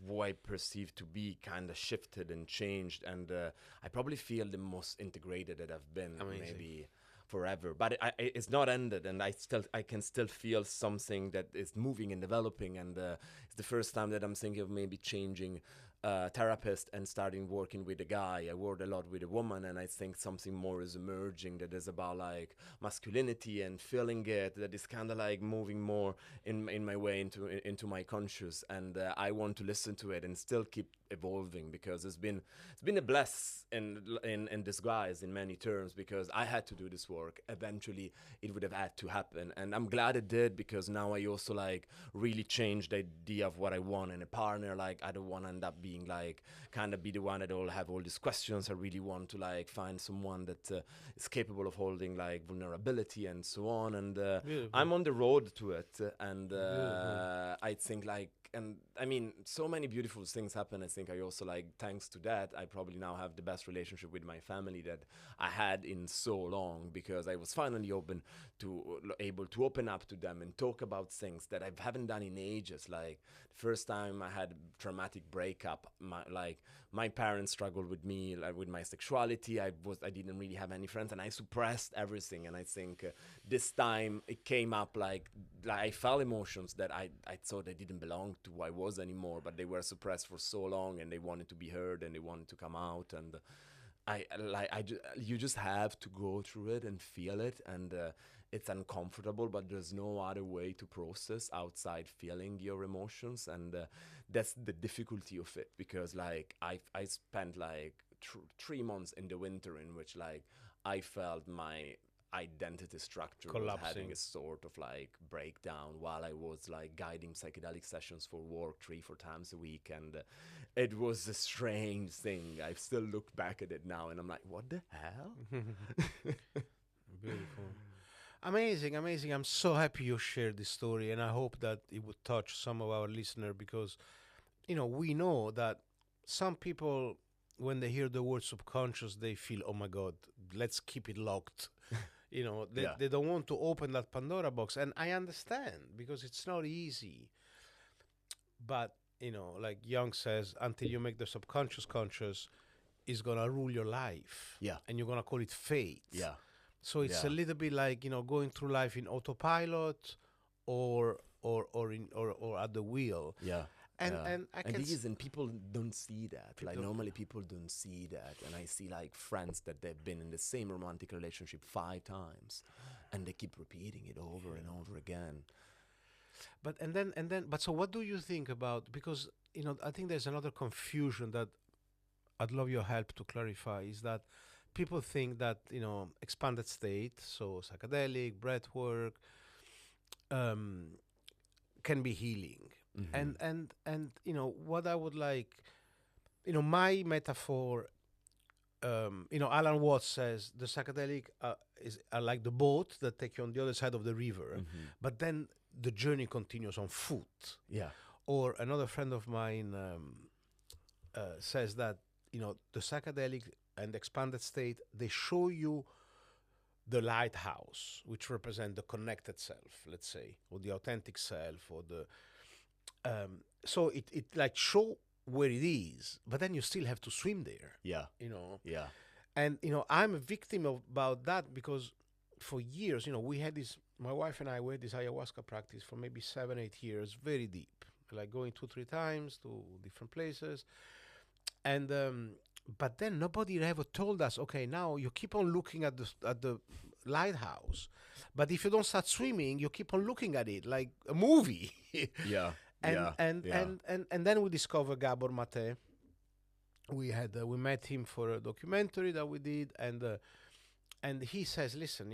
who I perceive to be kind of shifted and changed. And I probably feel the most integrated that I've been. Amazing. Maybe forever, but it's not ended, and I can still feel something that is moving and developing. And it's the first time that I'm thinking of maybe changing therapist and starting working with a guy. I worked a lot with a woman, and I think something more is emerging that is about like masculinity and feeling it, that is kind of like moving more in my way into my conscious. And I want to listen to it and still keep evolving, because it's been a bless in disguise in many terms, because I had to do this work. Eventually it would have had to happen, and I'm glad it did, because now I also like really changed the idea of what I want in a partner. Like, I don't want to end up being like kind of be the one that all have all these questions. I really want to like find someone that is capable of holding like vulnerability and so on. And I'm on the road to it, and I think like and I mean, so many beautiful things happen. I think I also like, thanks to that, I probably now have the best relationship with my family that I had in so long, because I was finally able to open up to them and talk about things that I haven't done in ages. Like the first time I had a traumatic breakup, my parents struggled with me, like with my sexuality. I didn't really have any friends, and I suppressed everything. And I think this time it came up like I felt emotions that I thought I didn't belong to who I was anymore, but they were suppressed for so long, and they wanted to be heard, and they wanted to come out. And you just have to go through it and feel it, and it's uncomfortable, but there's no other way to process outside feeling your emotions. And that's the difficulty of it, because like I spent like 3 months in the winter in which like I felt my identity structure was having a sort of like breakdown, while I was like guiding psychedelic sessions for work 3-4 times a week. And it was a strange thing. I still look back at it now and I'm like, what the hell? Beautiful. Amazing, amazing. I'm so happy you shared this story, and I hope that it would touch some of our listeners, because we know that some people, when they hear the word subconscious, they feel, oh my God, let's keep it locked. They don't want to open that Pandora box. And I understand, because it's not easy. But, like Jung says, until you make the subconscious conscious, it's going to rule your life. Yeah. And you're going to call it fate. Yeah. So it's a little bit like, going through life in autopilot or at the wheel. Yeah. And people don't see that. Like normally people don't see that. And I see like friends that they've been in the same romantic relationship 5 times, and they keep repeating it over and over again. But so what do you think about, because I think there's another confusion that I'd love your help to clarify, is that people think that expanded state, so psychedelic, breathwork, can be healing. Mm-hmm. And what I would like, my metaphor, Alan Watts says the psychedelic are like the boat that take you on the other side of the river, but then the journey continues on foot. Yeah. Or another friend of mine says that the psychedelic and expanded state, they show you the lighthouse, which represent the connected self, let's say, or the authentic self, or the so it like show where it is, but then you still have to swim there. Yeah. Yeah. And I'm a victim about that, because for years, we had this, my wife and I, we had this ayahuasca practice for maybe 7-8 years, very deep, like going 2-3 times to different places. And but then nobody ever told us, okay, now you keep on looking at the lighthouse, but if you don't start swimming, you keep on looking at it like a movie. Yeah. And then we discovered Gabor Mate. We met him for a documentary that we did, and he says, listen,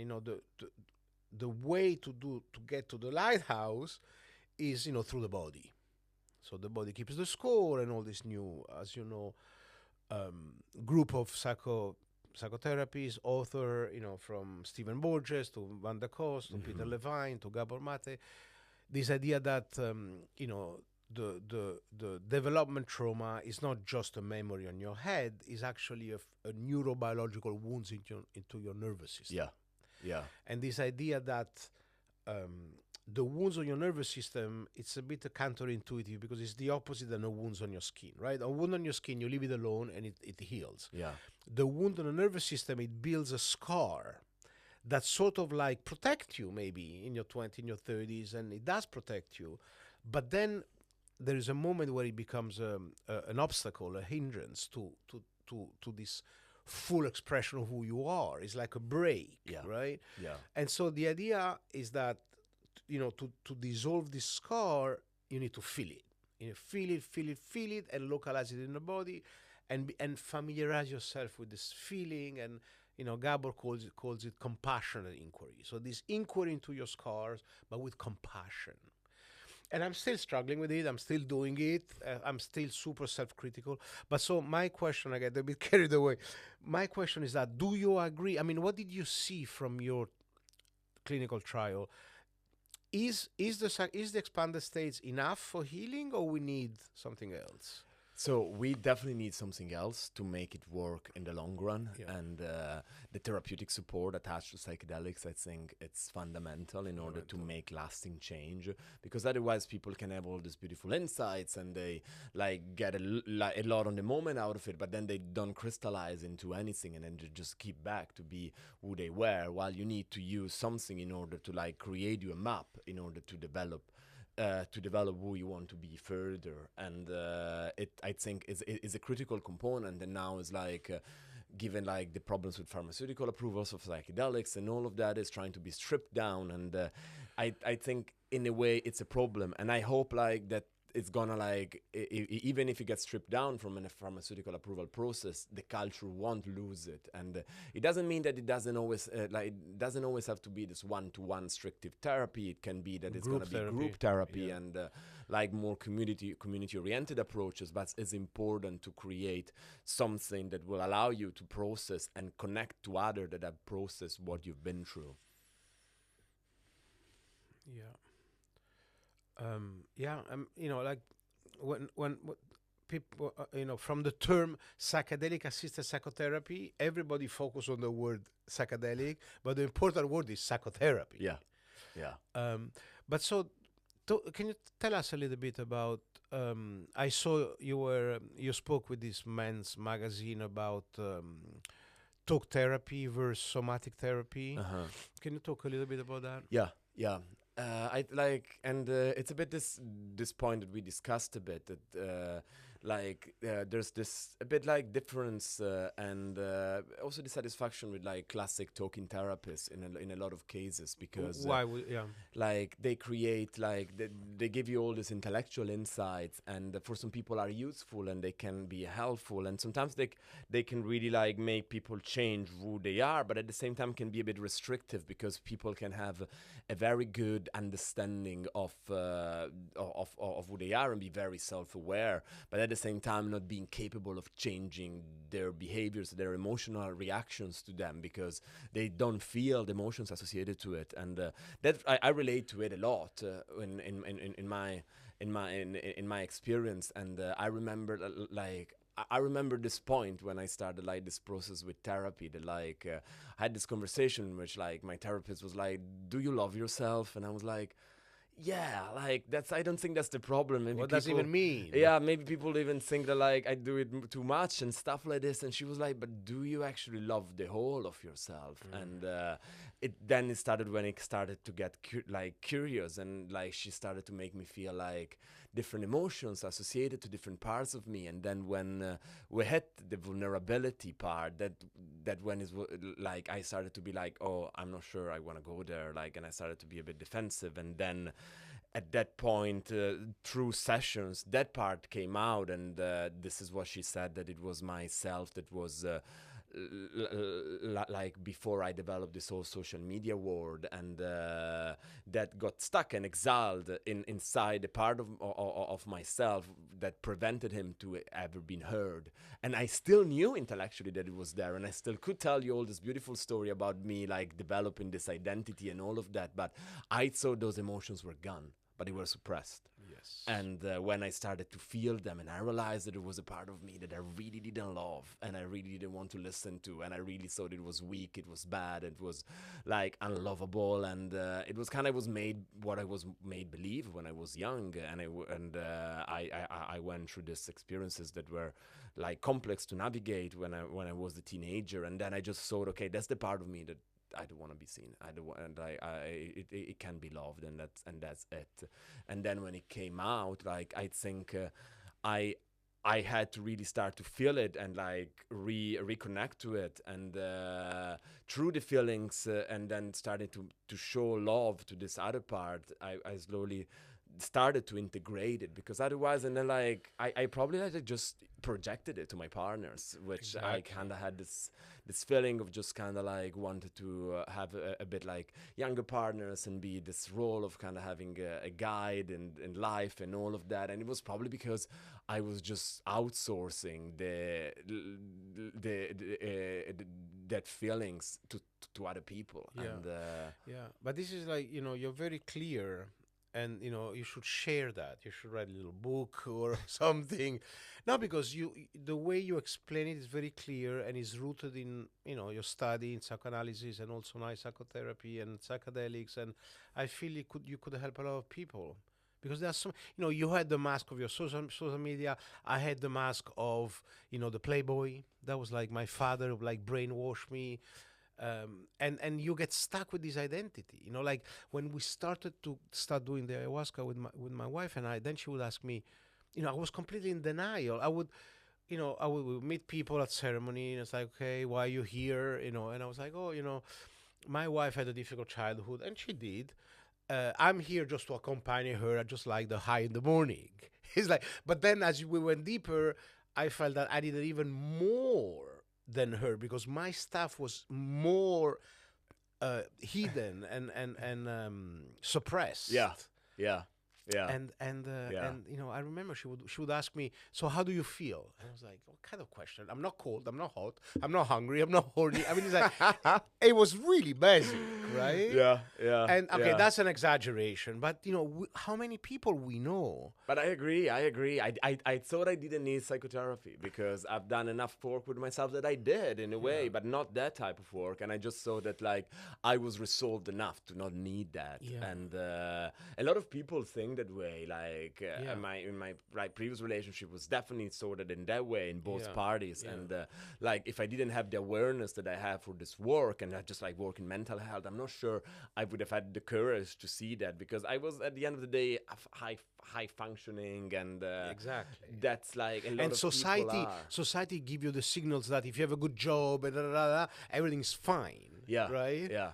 the way to get to the lighthouse is through the body. So the body keeps the score, and all this new, as you know, group of psychotherapies, author, from Stephen Borges to Van der Koos to Peter Levine to Gabor Mate. This idea that the development trauma is not just a memory on your head; is actually a neurobiological wounds into your nervous system. Yeah, yeah. And this idea that the wounds on your nervous system, it's a bit counterintuitive, because it's the opposite than a wounds on your skin, right? A wound on your skin, you leave it alone and it heals. Yeah. The wound on the nervous system, it builds a scar that sort of like protect you maybe in your 20s, in your 30s, and it does protect you. But then there is a moment where it becomes an obstacle, a hindrance to this full expression of who you are. It's like a break, right? Yeah. And so the idea is that, to dissolve this scar, you need to feel it. Feel it, and localize it in the body, and familiarize yourself with this feeling. And Gabor calls it compassionate inquiry. So this inquiry into your scars, but with compassion. And I'm still struggling with it. I'm still doing it. I'm still super self-critical. But so my question, I get a bit carried away. My question is that, do you agree? I mean, what did you see from your clinical trial? is the expanded states enough for healing, or we need something else? So we definitely need something else to make it work in the long run, Yeah. and the therapeutic support attached to psychedelics, I think it's fundamental in order to make lasting change, because otherwise people can have all these beautiful insights and they like get a lot on the moment out of it, but then they don't crystallize into anything, and then they just keep back to be who they were, while you need to use something in order to like create you a map in order to develop who you want to be further, and I think is a critical component. And now is like given like the problems with pharmaceutical approvals of psychedelics and all of that is trying to be stripped down, and I think in a way it's a problem, and I hope like that it's gonna like even if it gets stripped down from a pharmaceutical approval process, the culture won't lose it, and it doesn't mean that it doesn't always have to be this one-to-one restrictive therapy. It can be that it's Group gonna be therapy. group therapy, Yeah. and like more community oriented approaches, but it's important to create something that will allow you to process and connect to others that have processed what you've been through. Yeah. Like when people, from the term psychedelic assisted psychotherapy, everybody focus on the word psychedelic, but the important word is psychotherapy. Yeah. But so, can you tell us a little bit about? I saw you spoke with this Men's magazine about talk therapy versus somatic therapy. Can you talk a little bit about that? Yeah. I like, and it's a bit this point that we discussed a bit, that there's this a bit like difference and also dissatisfaction with like classic talking therapists in a lot of cases, because Why would, yeah. like they create like they give you all these intellectual insights, and for some people are useful and they can be helpful, and sometimes they can really like make people change who they are, but at the same time can be a bit restrictive, because people can have a very good understanding of who they are and be very self-aware, but at the same time not being capable of changing their behaviors, their emotional reactions to them, because they don't feel the emotions associated to it, and that I relate to it a lot in my experience, and I remember I remember this point when I started like this process with therapy, that like I had this conversation in which like my therapist was like, "Do you love yourself?" And I was like, "Yeah, like I don't think that's the problem." Maybe What does it even mean? Yeah, maybe people even think that like I do it too much and stuff like this. And she was like, "But do you actually love the whole of yourself?" And it started when it started to get curious, and like she started to make me feel like different emotions associated to different parts of me. And then when we hit the vulnerability part, that when is like I started to be like, "Oh, I'm not sure I want to go there," like, and I started to be a bit defensive. And then at that point, through sessions, that part came out, and this is what she said, that it was myself that was like before I developed this whole social media world, and that got stuck and exiled inside a part of myself that prevented him to ever been heard. And I still knew intellectually that it was there, and I still could tell you all this beautiful story about me like developing this identity and all of that, but I thought those emotions were gone, but they were suppressed. Yes. And when I started to feel them, and I realized that it was a part of me that I really didn't love, and I really didn't want to listen to, and I really thought it was weak, it was bad, it was like unlovable, and it was kind of was made what I was made believe when I was young, and I went through these experiences that were like complex to navigate when I was a teenager, and then I just thought, okay, that's the part of me that I don't want to be seen. I don't want, and it can be loved, and that's it. And then when it came out, like I think I had to really start to feel it and like reconnect to it, and through the feelings, and then started to show love to this other part. I slowly started to integrate it, because otherwise, and then like I probably like just projected it to my partners, which I kind of had this feeling of just kind of like wanted to have a bit like younger partners and be this role of kind of having a guide in life and all of that. And it was probably because I was just outsourcing the that feelings to other people. Yeah. And Yeah, but this is like, you're very clear, and you should share that. You should write a little book or something. No, because the way you explain it is very clear and is rooted in, your study in psychoanalysis and also now psychotherapy and psychedelics, and I feel you could help a lot of people. Because there's some, you had the mask of your social media. I had the mask of, the Playboy. That was like my father who like brainwashed me. And you get stuck with this identity, like when we start doing the ayahuasca with my wife and I, then she would ask me, I was completely in denial. I would meet people at ceremony, and it's like, okay, why are you here? And I was like, oh, my wife had a difficult childhood, and she did. I'm here just to accompany her. I just like the high in the morning. It's like, but then as we went deeper, I felt that I needed even more than her, because my stuff was more hidden and suppressed. yeah. And I remember she would ask me, so how do you feel? And I was like, what kind of question? I'm not cold, I'm not hot, I'm not hungry, I'm not horny. I mean, it's like it was really basic, right? Yeah. And okay, yeah. that's an exaggeration, but how many people we know? But I agree. I thought I didn't need psychotherapy because I've done enough work with myself that I did in a way, but not that type of work. And I just saw that like I was resolved enough to not need that. Yeah. And a lot of people think that way. Like in my previous relationship was definitely sorted in that way in both parties. Yeah. And like if I didn't have the awareness that I have for this work, and I just like work in mental health, I'm not sure I would have had the courage to see that, because I was at the end of the day high functioning, and Exactly. that's like a lot And of people are. society give you the signals that if you have a good job, everything's fine. Yeah. Right. Yeah.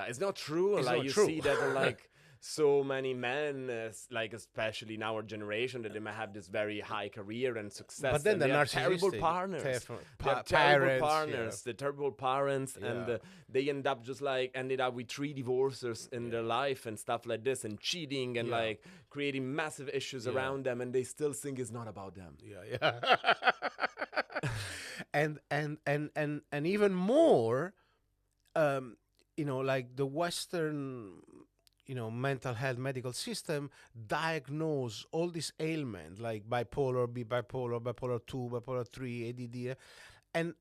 It's not true. It's Like not you true. see that like so many men, like especially in our generation, that they might have this very high career and success. But then and they're they have terrible narcissistic, partners. terrible They have terrible parents, partners. They're terrible parents, and Yeah. they ended up with 3 divorces in their life and stuff like this, and cheating, and Yeah. like creating massive issues around them, and they still think it's not about them. Yeah. and even more, like the Western, mental health medical system diagnose all these ailments like bipolar, bipolar 2, bipolar 3, ADD, and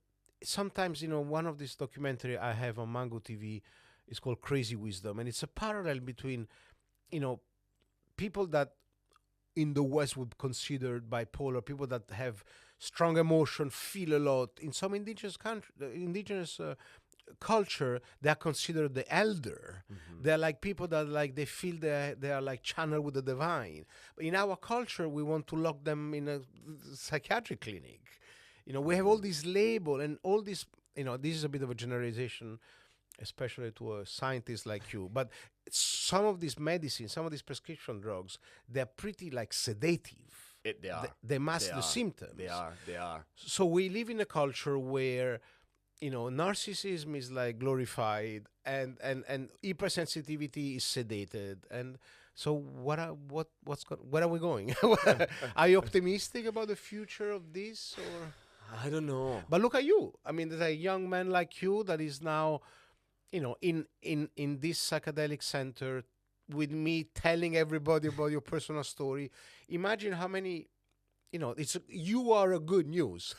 sometimes, one of these documentary I have on Mango TV is called Crazy Wisdom, and it's a parallel between, people that in the West would consider bipolar, people that have strong emotion, feel a lot. In some indigenous culture, they are considered the elder. They're like people that like they feel they are like channeled with the divine. But in our culture, we want to lock them in a psychiatric clinic. We have all these label and all this. This is a bit of a generalization, especially to a scientist like you. But some of these medicines, some of these prescription drugs, they're pretty like sedative. They are. They mask They the are. symptoms. They are. So we live in a culture where, narcissism is like glorified, and hypersensitivity is sedated. And so where are we going? Are you optimistic about the future of this, or? I don't know. But look at you. I mean, there's a young man like you that is now, in this psychedelic center with me, telling everybody about your personal story. Imagine how many, you are a good news.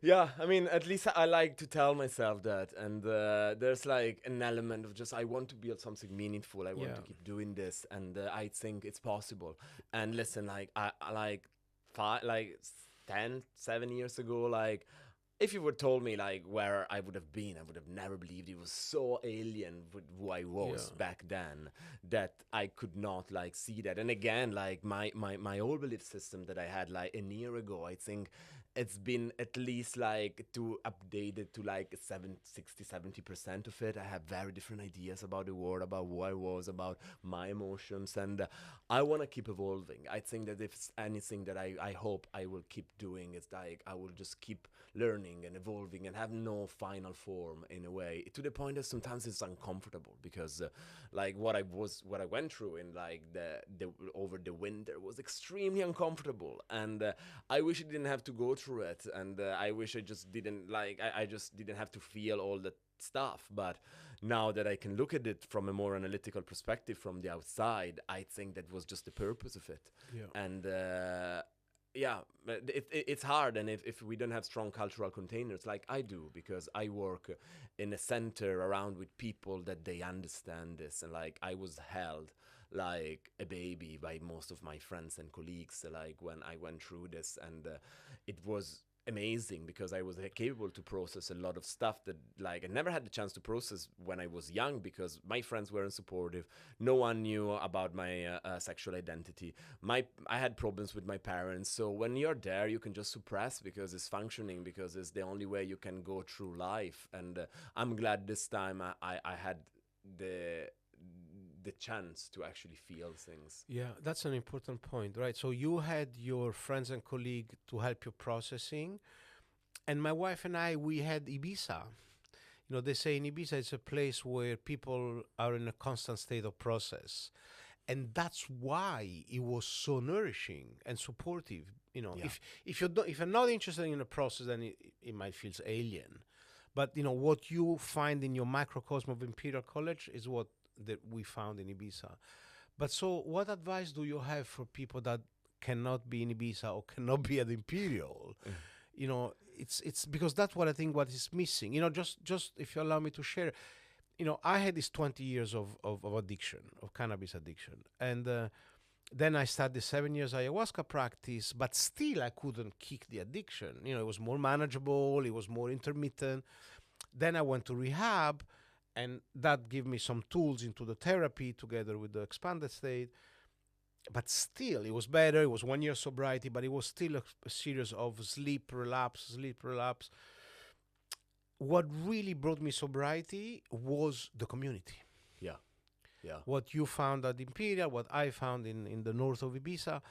Yeah, I mean, at least I like to tell myself that. And there's like an element of just, I want to build something meaningful. I want to keep doing this. And I think it's possible. And listen, like, I like 7 years ago, like, if you would told me like where I would have been, I would have never believed. It was so alien with who I was back then that I could not like see that. And again, like my old belief system that I had like a year ago, I think it's been at least like to update it to like 70% of it. I have very different ideas about the world, about who I was, about my emotions, and I want to keep evolving. I think that if it's anything that I hope I will keep doing, it's like I will just keep learning and evolving and have no final form in a way, to the point that sometimes it's uncomfortable, because like what I went through in like the over the winter was extremely uncomfortable, and I wish I didn't have to go through it, and I wish I just didn't I just didn't have to feel all that stuff. But now that I can look at it from a more analytical perspective from the outside, I think that was just the purpose of it. Yeah. And yeah, but it's hard. And if we don't have strong cultural containers like I do, because I work in a center around with people that they understand this, and like I was held like a baby by most of my friends and colleagues, like when I went through this, and it was amazing because I was capable to process a lot of stuff that like I never had the chance to process when I was young, because my friends weren't supportive. No one knew about my sexual identity. I had problems with my parents. So when you're there, you can just suppress because it's functioning, because it's the only way you can go through life. And I'm glad this time I had the chance to actually feel things. Yeah, that's an important point, right? So you had your friends and colleague to help you processing, and my wife and I, we had Ibiza. You know, they say in Ibiza it's a place where people are in a constant state of process, and that's why it was so nourishing and supportive. You know, Yeah. if you're not interested in a process, then it might feel alien. But you know what you find in your microcosm of Imperial College is what that we found in Ibiza. But so, what advice do you have for people that cannot be in Ibiza or cannot be at Imperial? You know, it's because that's what I think what is missing. You know, just if you allow me to share, you know, I had this 20 years of addiction, of cannabis addiction, and then I started 7 years ayahuasca practice, but still I couldn't kick the addiction. You know, it was more manageable, it was more intermittent. Then I went to rehab, and that gave me some tools into the therapy together with the expanded state. But still, it was better. It was 1 year sobriety, but it was still a series of sleep relapse. What really brought me sobriety was the community. Yeah. Yeah. What you found at Imperial, what I found in the north of Ibiza.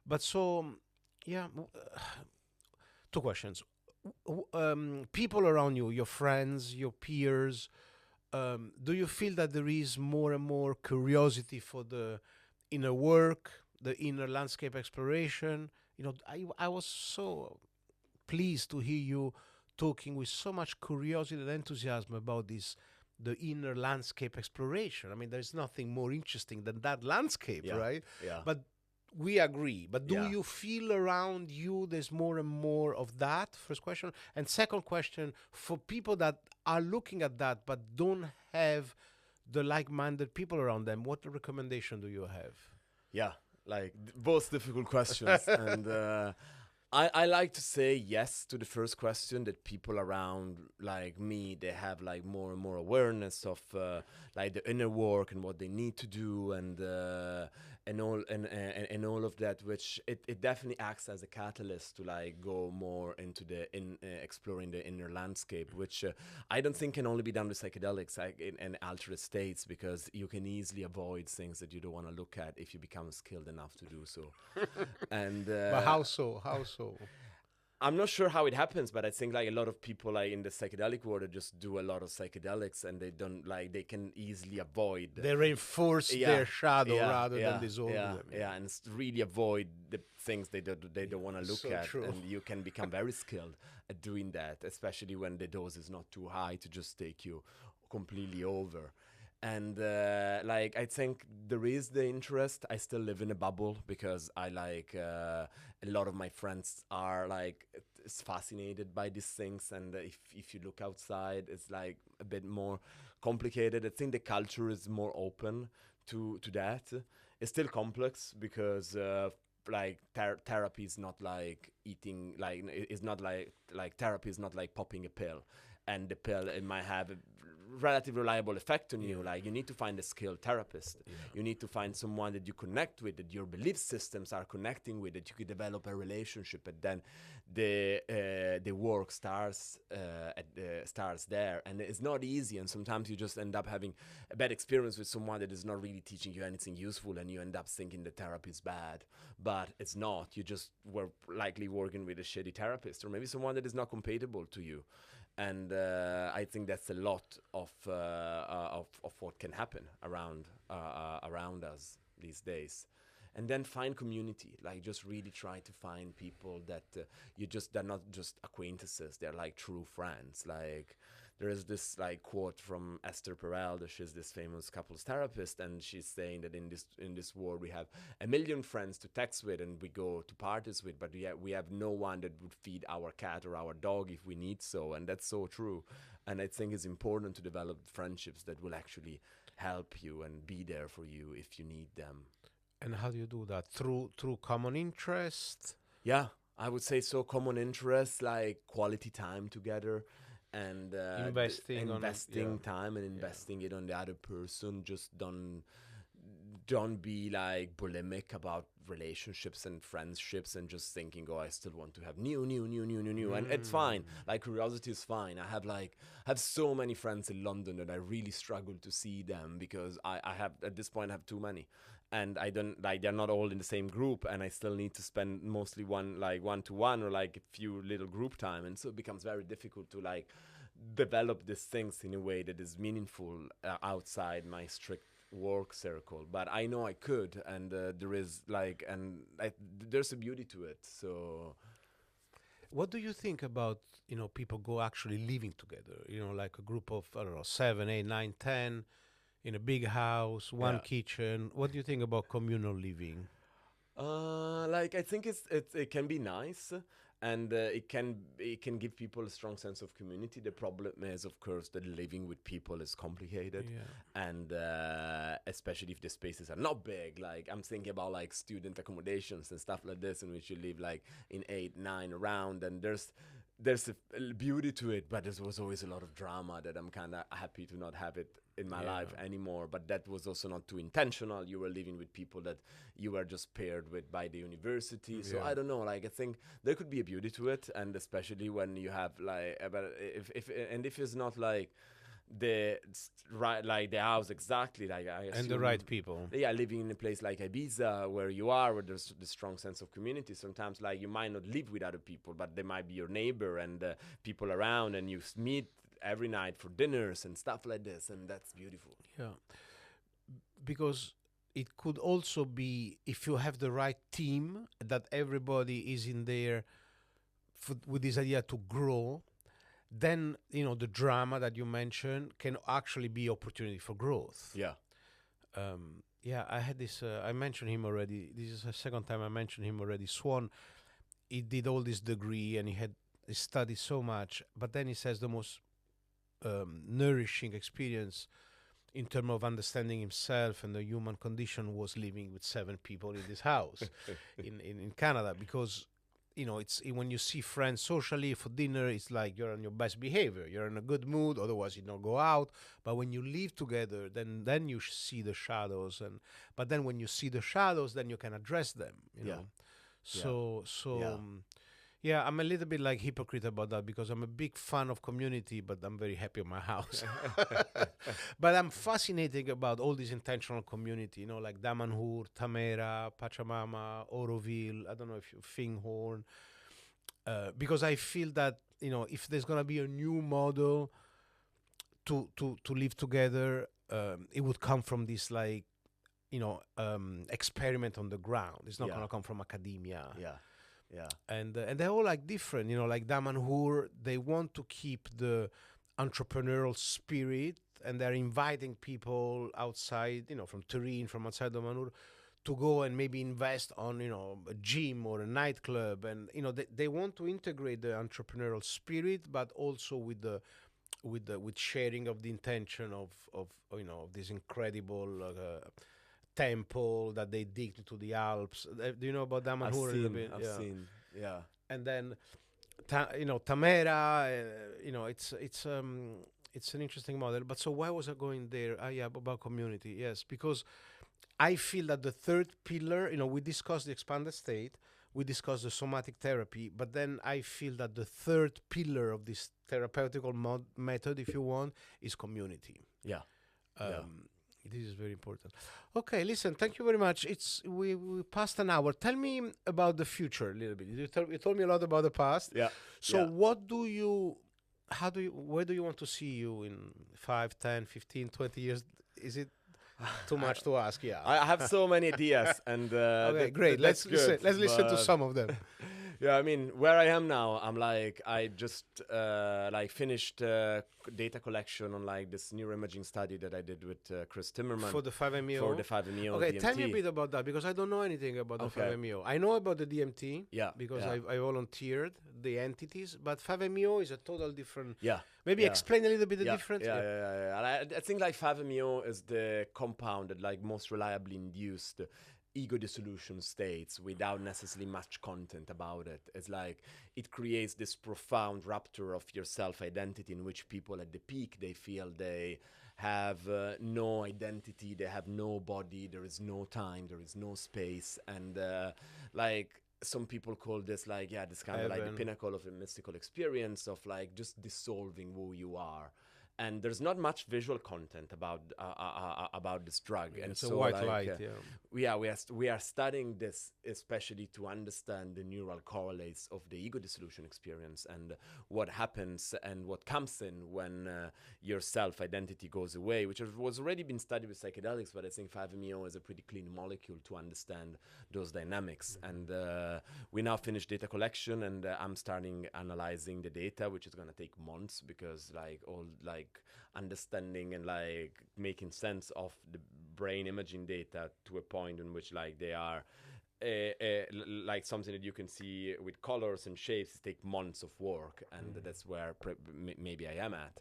But so, yeah, two questions. People around you, your friends, your peers, do you feel that there is more and more curiosity for the inner work, the inner landscape exploration? You know, I was so pleased to hear you talking with so much curiosity and enthusiasm about this, the inner landscape exploration. I mean, there's nothing more interesting than that landscape, Yeah. right? Yeah. But we agree. But do Yeah. you feel around you there's more and more of that? First question. And second question, for people that are looking at that but don't have the like-minded people around them, what recommendation do you have? Yeah, like both difficult questions. And I like to say yes to the first question, that people around like me, they have like more and more awareness of like the inner work and what they need to do, and all of that, which it definitely acts as a catalyst to like go more into the exploring the inner landscape, which I don't think can only be done with psychedelics, like in altered states, because you can easily avoid things that you don't want to look at if you become skilled enough to do so. And But how so? How so? I'm not sure how it happens, but I think like a lot of people like in the psychedelic world they just do a lot of psychedelics, and they don't like, they can easily avoid. They reinforce their shadow rather than dissolve them. And really avoid the things they don't want to look so at. true. And you can become very skilled at doing that, especially when the dose is not too high to just take you completely over. And like I think there is the interest. I still live in a bubble because I like a lot of my friends are like fascinated by these things, and if you look outside, it's like a bit more complicated. I think the culture is more open to that. It's still complex because like therapy is not like eating, like it's not like therapy is not like popping a pill, and the pill, it might have a relatively reliable effect on you. Like you need to find a skilled therapist. You need to find someone that you connect with, that your belief systems are connecting with, that you could develop a relationship, and then the work starts there. And it's not easy, and sometimes you just end up having a bad experience with someone that is not really teaching you anything useful, and you end up thinking the therapy is bad, but it's not. You just were likely working with a shitty therapist, or maybe someone that is not compatible to you. And I think that's a lot of what can happen around us these days. and then find community. Like just really try to find people that they're not just acquaintances, they're like true friends. Like there is this like quote from Esther Perel, she's this famous couples therapist, and she's saying that in this world we have a million friends to text with and we go to parties with, but we have no one that would feed our cat or our dog if we need so, and that's so true. And I think it's important to develop friendships that will actually help you and be there for you if you need them. And how do you do that? Through common interest? Yeah, I would say so. Common interests, like quality time together, and Investing time and investing it on the other person. Just don't be like bulimic about relationships and friendships and just thinking, oh, I still want to have new. And it's fine. Like curiosity is fine. I have so many friends in London that I really struggle to see them because I have, at this point, I have too many. And I don't, like, they're not all in the same group, and I still need to spend mostly one-to-one or like a few little group time. And so it becomes very difficult to like develop these things in a way that is meaningful outside my strict work circle. But I know I could, and there is like, there's a beauty to it. So what do you think about, people go actually living together, like a group of, I don't know, 7, 8, 9, 10 in a big house, one kitchen? What do you think about communal living? I think it can be nice, and it can give people a strong sense of community. The problem is, of course, that living with people is complicated, and especially if the spaces are not big. Like I'm thinking about like student accommodations and stuff like this, in which you live like in 8, 9 around, and there's a beauty to it, but there was always a lot of drama that I'm kind of happy to not have it in my life anymore. But that was also not too intentional. You were living with people that you were just paired with by the university. So I don't know, like I think there could be a beauty to it, and especially when you have like, but if it's not like the house exactly, like I assume, And the right people. Yeah, living in a place like Ibiza where you are, where there's the strong sense of community. Sometimes like you might not live with other people, but they might be your neighbor and people around, and you meet every night for dinners and stuff like this, and that's beautiful. Yeah, because it could also be, if you have the right team, that everybody is in there with this idea to grow, then the drama that you mentioned can actually be opportunity for growth. I had this, I mentioned him already, this is the second time I mentioned him already. Swan, he did all this degree and he studied so much, but then he says the most nourishing experience in terms of understanding himself and the human condition was living with 7 people in this house in Canada, because it's when you see friends socially for dinner, it's like you're on your best behavior, you're in a good mood, otherwise you don't go out. But when you live together, then you see the shadows, but then when you see the shadows, then you can address them. I'm a little bit like hypocrite about that, because I'm a big fan of community, but I'm very happy in my house. But I'm fascinated about all this intentional community, like Damanhur, Tamera, Pachamama, Oroville, I don't know if you Finghorn, because I feel that, if there's going to be a new model to live together, it would come from this experiment on the ground. It's not going to come from academia. And they're all like different, like Damanhur, they want to keep the entrepreneurial spirit, and they're inviting people outside, from Turin, from outside Damanhur, to go and maybe invest on, a gym or a nightclub. And, they want to integrate the entrepreneurial spirit, but also with sharing of the intention of this incredible temple that they dig into the Alps. Do you know about Damanhur? I've seen. And then, Tamera, it's an interesting model. But so why was I going there? About community. Yes, because I feel that the third pillar, we discussed the expanded state, we discussed the somatic therapy, but then I feel that the third pillar of this therapeutical method, if you want, is community. This is very important. Okay, listen, thank you very much. We passed an hour. Tell me about the future a little bit. You told me a lot about the past. So where do you want to see you in 5, 10, 15, 20 years? Is it too much to ask. Yeah. I have so many ideas, and Okay, great. Let's listen to some of them. Yeah, I mean, where I am now, I'm like, I just like finished data collection on like this neuroimaging study that I did with Chris Timmerman For the 5-MeO? for the 5-MeO Okay, DMT. tell me a bit about that, because I don't know anything about the Okay. 5-MeO. I know about the DMT, Yeah, because yeah. I volunteered the entities, but 5-MeO is a total different... Yeah. Maybe yeah. explain a little bit the yeah, difference. Yeah. And I think like 5-MeO is the compound that like most reliably induced ego dissolution states without necessarily much content about it. It's like it creates this profound rupture of your self-identity in which people at the peak, they feel they have no identity, they have no body, there is no time, there is no space, and like some people call this like, yeah, this kind of like the Heaven. pinnacle of a mystical experience of like just dissolving who you are. And there's not much visual content about this drug, and It's so a white like, light, we are studying this especially to understand the neural correlates of the ego dissolution experience and what happens and what comes in when your self-identity goes away, which was already been studied with psychedelics, but I think 5-MeO is a pretty clean molecule to understand those dynamics. And we now finished data collection, and I'm starting analyzing the data, which is going to take months, because like all like understanding and like making sense of the brain imaging data to a point in which like they are like something that you can see with colors and shapes take months of work, and that's where maybe I am at.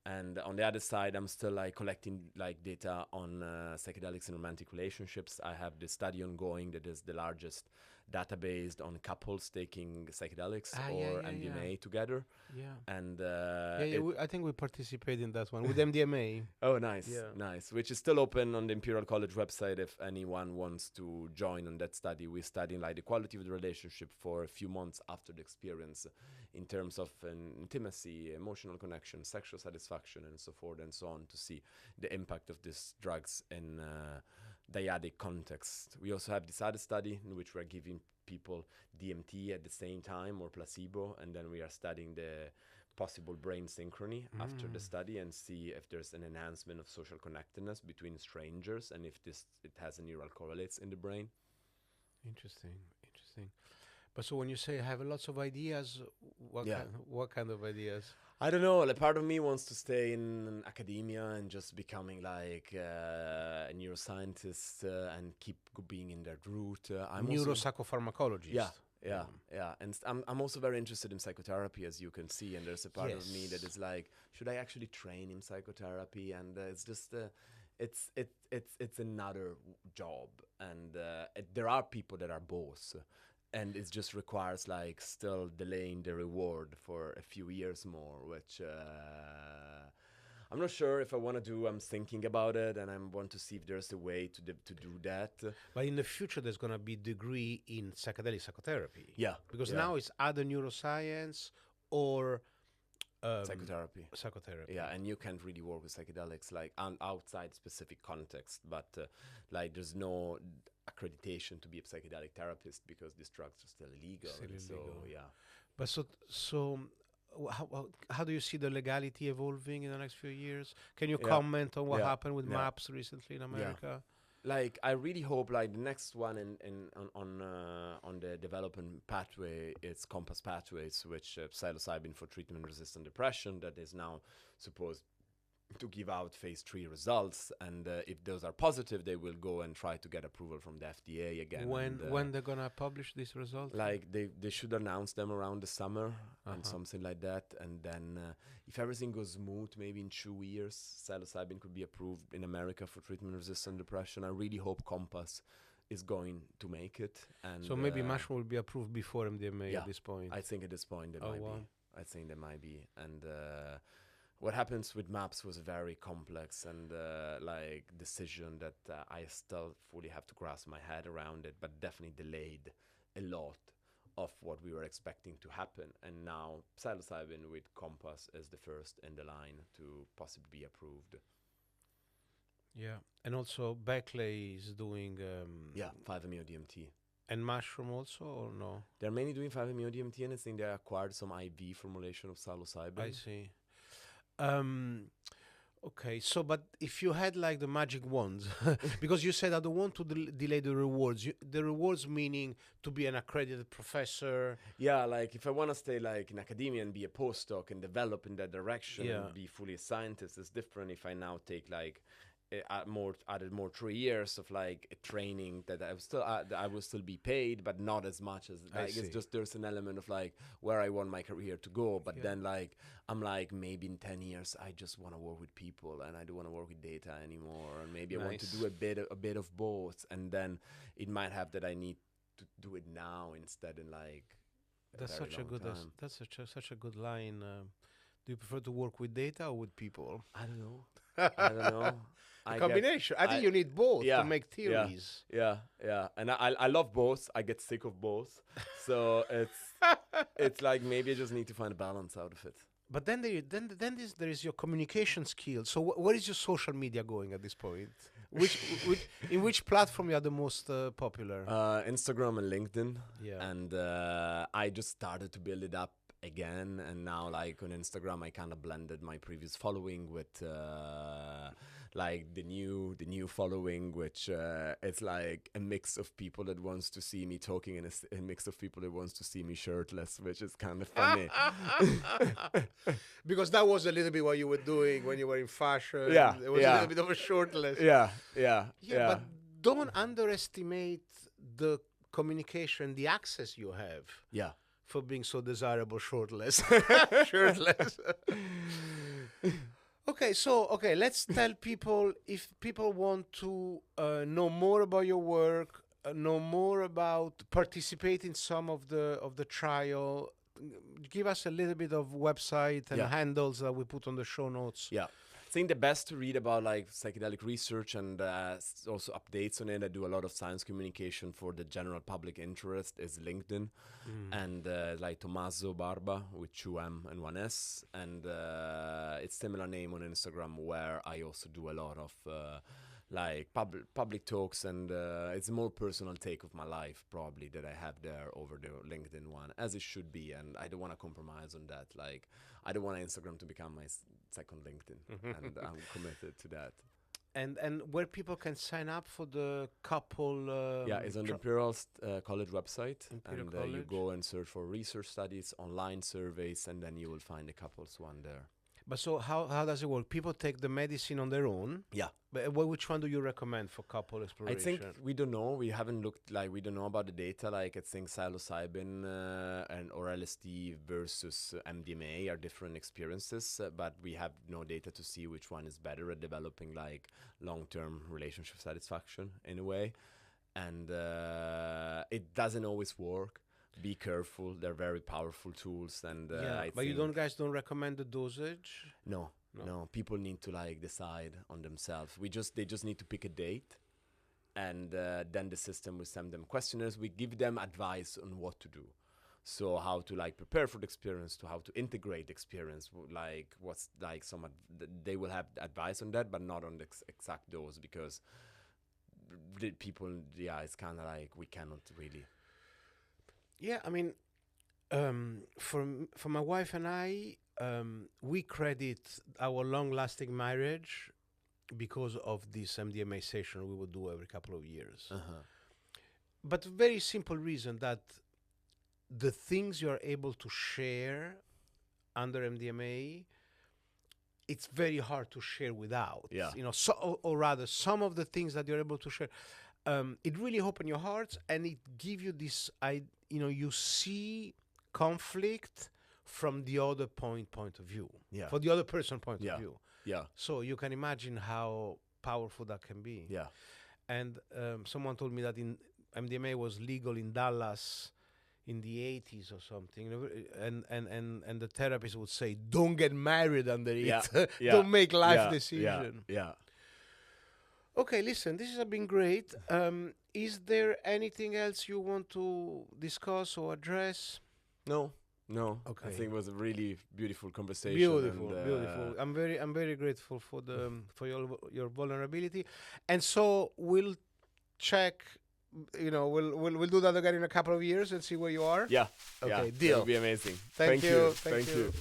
And on the other side, I'm still like collecting like data on psychedelics and romantic relationships. I have this study ongoing that is the largest database on couples taking psychedelics or MDMA together. Yeah. And I think we participate in that one with MDMA. oh, nice, Yeah. nice. Which is still open on the Imperial College website if anyone wants to join on that study. We're studying like the quality of the relationship for a few months after the experience, in terms of intimacy, emotional connection, sexual satisfaction, and so forth and so on, to see the impact of these drugs in dyadic context. We also have this other study in which we're giving people DMT at the same time or placebo, and then we are studying the possible brain synchrony after the study and see if there's an enhancement of social connectedness between strangers and if it has a neural correlates in the brain. Interesting. But so when you say I have lots of ideas, what kind of ideas? I don't know. Like, part of me wants to stay in academia and just becoming like a neuroscientist and keep being in that route. I'm also Neuropsychopharmacologist. Yeah. And I'm also very interested in psychotherapy, as you can see. And there's a part of me that is like, should I actually train in psychotherapy? And it's just it's another job. And there are people that are both. And it just requires like still delaying the reward for a few years more, which I'm not sure if I want to do. I'm thinking about it, and I want to see if there's a way to do that. But in the future, there's going to be degree in psychedelic psychotherapy. Yeah. Because now it's either neuroscience or psychotherapy. Yeah, and you can't really work with psychedelics like outside specific context, but like there's no accreditation to be a psychedelic therapist because these drugs are still illegal. Yeah. But so how do you see the legality evolving in the next few years? Can you comment on what happened with MAPS recently in America? Like, I really hope like the next one on the development pathway is Compass Pathways, which psilocybin for treatment-resistant depression, that is now supposed to give out phase 3 results, and if those are positive, they will go and try to get approval from the FDA again. When they're gonna publish these results? Like they should announce them around the summer and something like that, and then if everything goes smooth, maybe in 2 years, psilocybin could be approved in America for treatment-resistant depression. I really hope Compass is going to make it, and so maybe mushroom will be approved before MDMA at this point. I think at this point it might be. I think there might be, and what happens with MAPS was a very complex and like decision that I still fully have to grasp my head around it, but definitely delayed a lot of what we were expecting to happen. And now psilocybin with Compass is the first in the line to possibly be approved. Yeah, and also Beckley is doing 5-MeO DMT. And mushroom also, or no? They're mainly doing 5-MeO DMT, and I think they acquired some IV formulation of psilocybin. I see. Okay, so but if you had like the magic wand, because you said I don't want to delay the rewards. The rewards meaning to be an accredited professor. Yeah, like if I want to stay like in academia and be a postdoc and develop in that direction Yeah. and be fully a scientist, it's different if I now take like added more 3 years of like a training that I will still be paid, but not as much as I like it's see. just there's an element of like where I want my career to go. But Yeah. then like I'm like maybe in 10 years I just want to work with people and I don't want to work with data anymore, and maybe I want to Nice. do a bit of both, and then it might have that I need to do it now instead in like That's very such a long good. time. That's such a good line. Do you prefer to work with data or with people? I don't know. I don't know. A I get- combination. I think you need both yeah, to make theories. Yeah, and I love both. I get sick of both, so it's like maybe I just need to find a balance out of it. But then there is your communication skills. So where is your social media going at this point? In which platform you are the most popular? Instagram and LinkedIn, Yeah. and I just started to build it up again, and now like on Instagram I kind of blended my previous following with like the new following, which it's like a mix of people that wants to see me talking and a mix of people that wants to see me shirtless, which is kind of funny. Because that was a little bit what you were doing when you were in fashion. Yeah, It was a yeah. little bit of a shortlist. yeah, But don't underestimate the communication, the access you have yeah. for being so desirable shirtless. Shirtless. Okay, let's tell people, if people want to know more about your work, know more about participate in some of the trial, give us a little bit of website and Yeah. handles that we put on the show notes. Yeah. I think the best to read about like psychedelic research and also updates on it. I do a lot of science communication for the general public interest is LinkedIn, and like Tommaso Barba with 2M and 1S, and it's similar name on Instagram, where I also do a lot of like public talks, and it's a more personal take of my life probably that I have there over the LinkedIn one, as it should be, and I don't want to compromise on that. Like I don't want Instagram to become my second LinkedIn, and I'm committed to that. And where people can sign up for the couple. Yeah, it's on the Imperial College website, Imperial and you College. go and search for research studies, online surveys, and then you will find the couples one there. But so how does it work? People take the medicine on their own. Yeah. But which one do you recommend for couple I exploration? think we don't know. We haven't looked, like, we don't know about the data. Like, I think psilocybin and or LSD versus MDMA are different experiences, but we have no data to see which one is better at developing like long-term relationship satisfaction in a way. And it doesn't always work. Be careful. They're very powerful tools, and I but you think don't recommend the dosage. No. People need to like decide on themselves. They just need to pick a date, and then the system will send them questionnaires. We give them advice on what to do. So how to like prepare for the experience, to how to integrate the experience, like what's like they will have advice on that, but not on the exact dose, because the people, it's kind of like we cannot really. Yeah, I mean, for my wife and I, we credit our long-lasting marriage because of this MDMA session we would do every couple of years. But very simple reason that the things you are able to share under MDMA, it's very hard to share without. Yeah. Or rather, some of the things that you're able to share, it really opens your hearts, and it gives you this, you see conflict from the other point of view. Yeah. For the other person point of view. Yeah. So you can imagine how powerful that can be. Yeah. And someone told me that MDMA was legal in Dallas in the 80s or something, and the therapist would say, "Don't get married under it. Yeah. Don't make life Yeah. decision." Yeah. Okay, listen, this has been great. Is there anything else you want to discuss or address? No. Okay. I think it was a really beautiful conversation. Beautiful, and, beautiful. I'm very grateful for your vulnerability, and so we'll check. We'll do that again in a couple of years and see where you are. Yeah. Okay, That deal. would be amazing. Thank you. Thank you.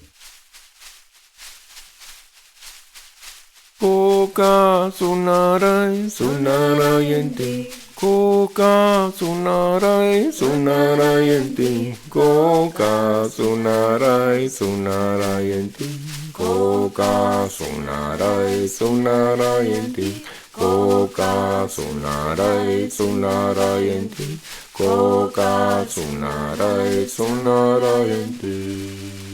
Koka sunarai sunarayanti. Koka sunarai sunarayanti. Koka sunarai sunarayanti. Koka sunarai sunarayanti. Koka sunarai sunarayanti. Koka sunarai sunarayanti.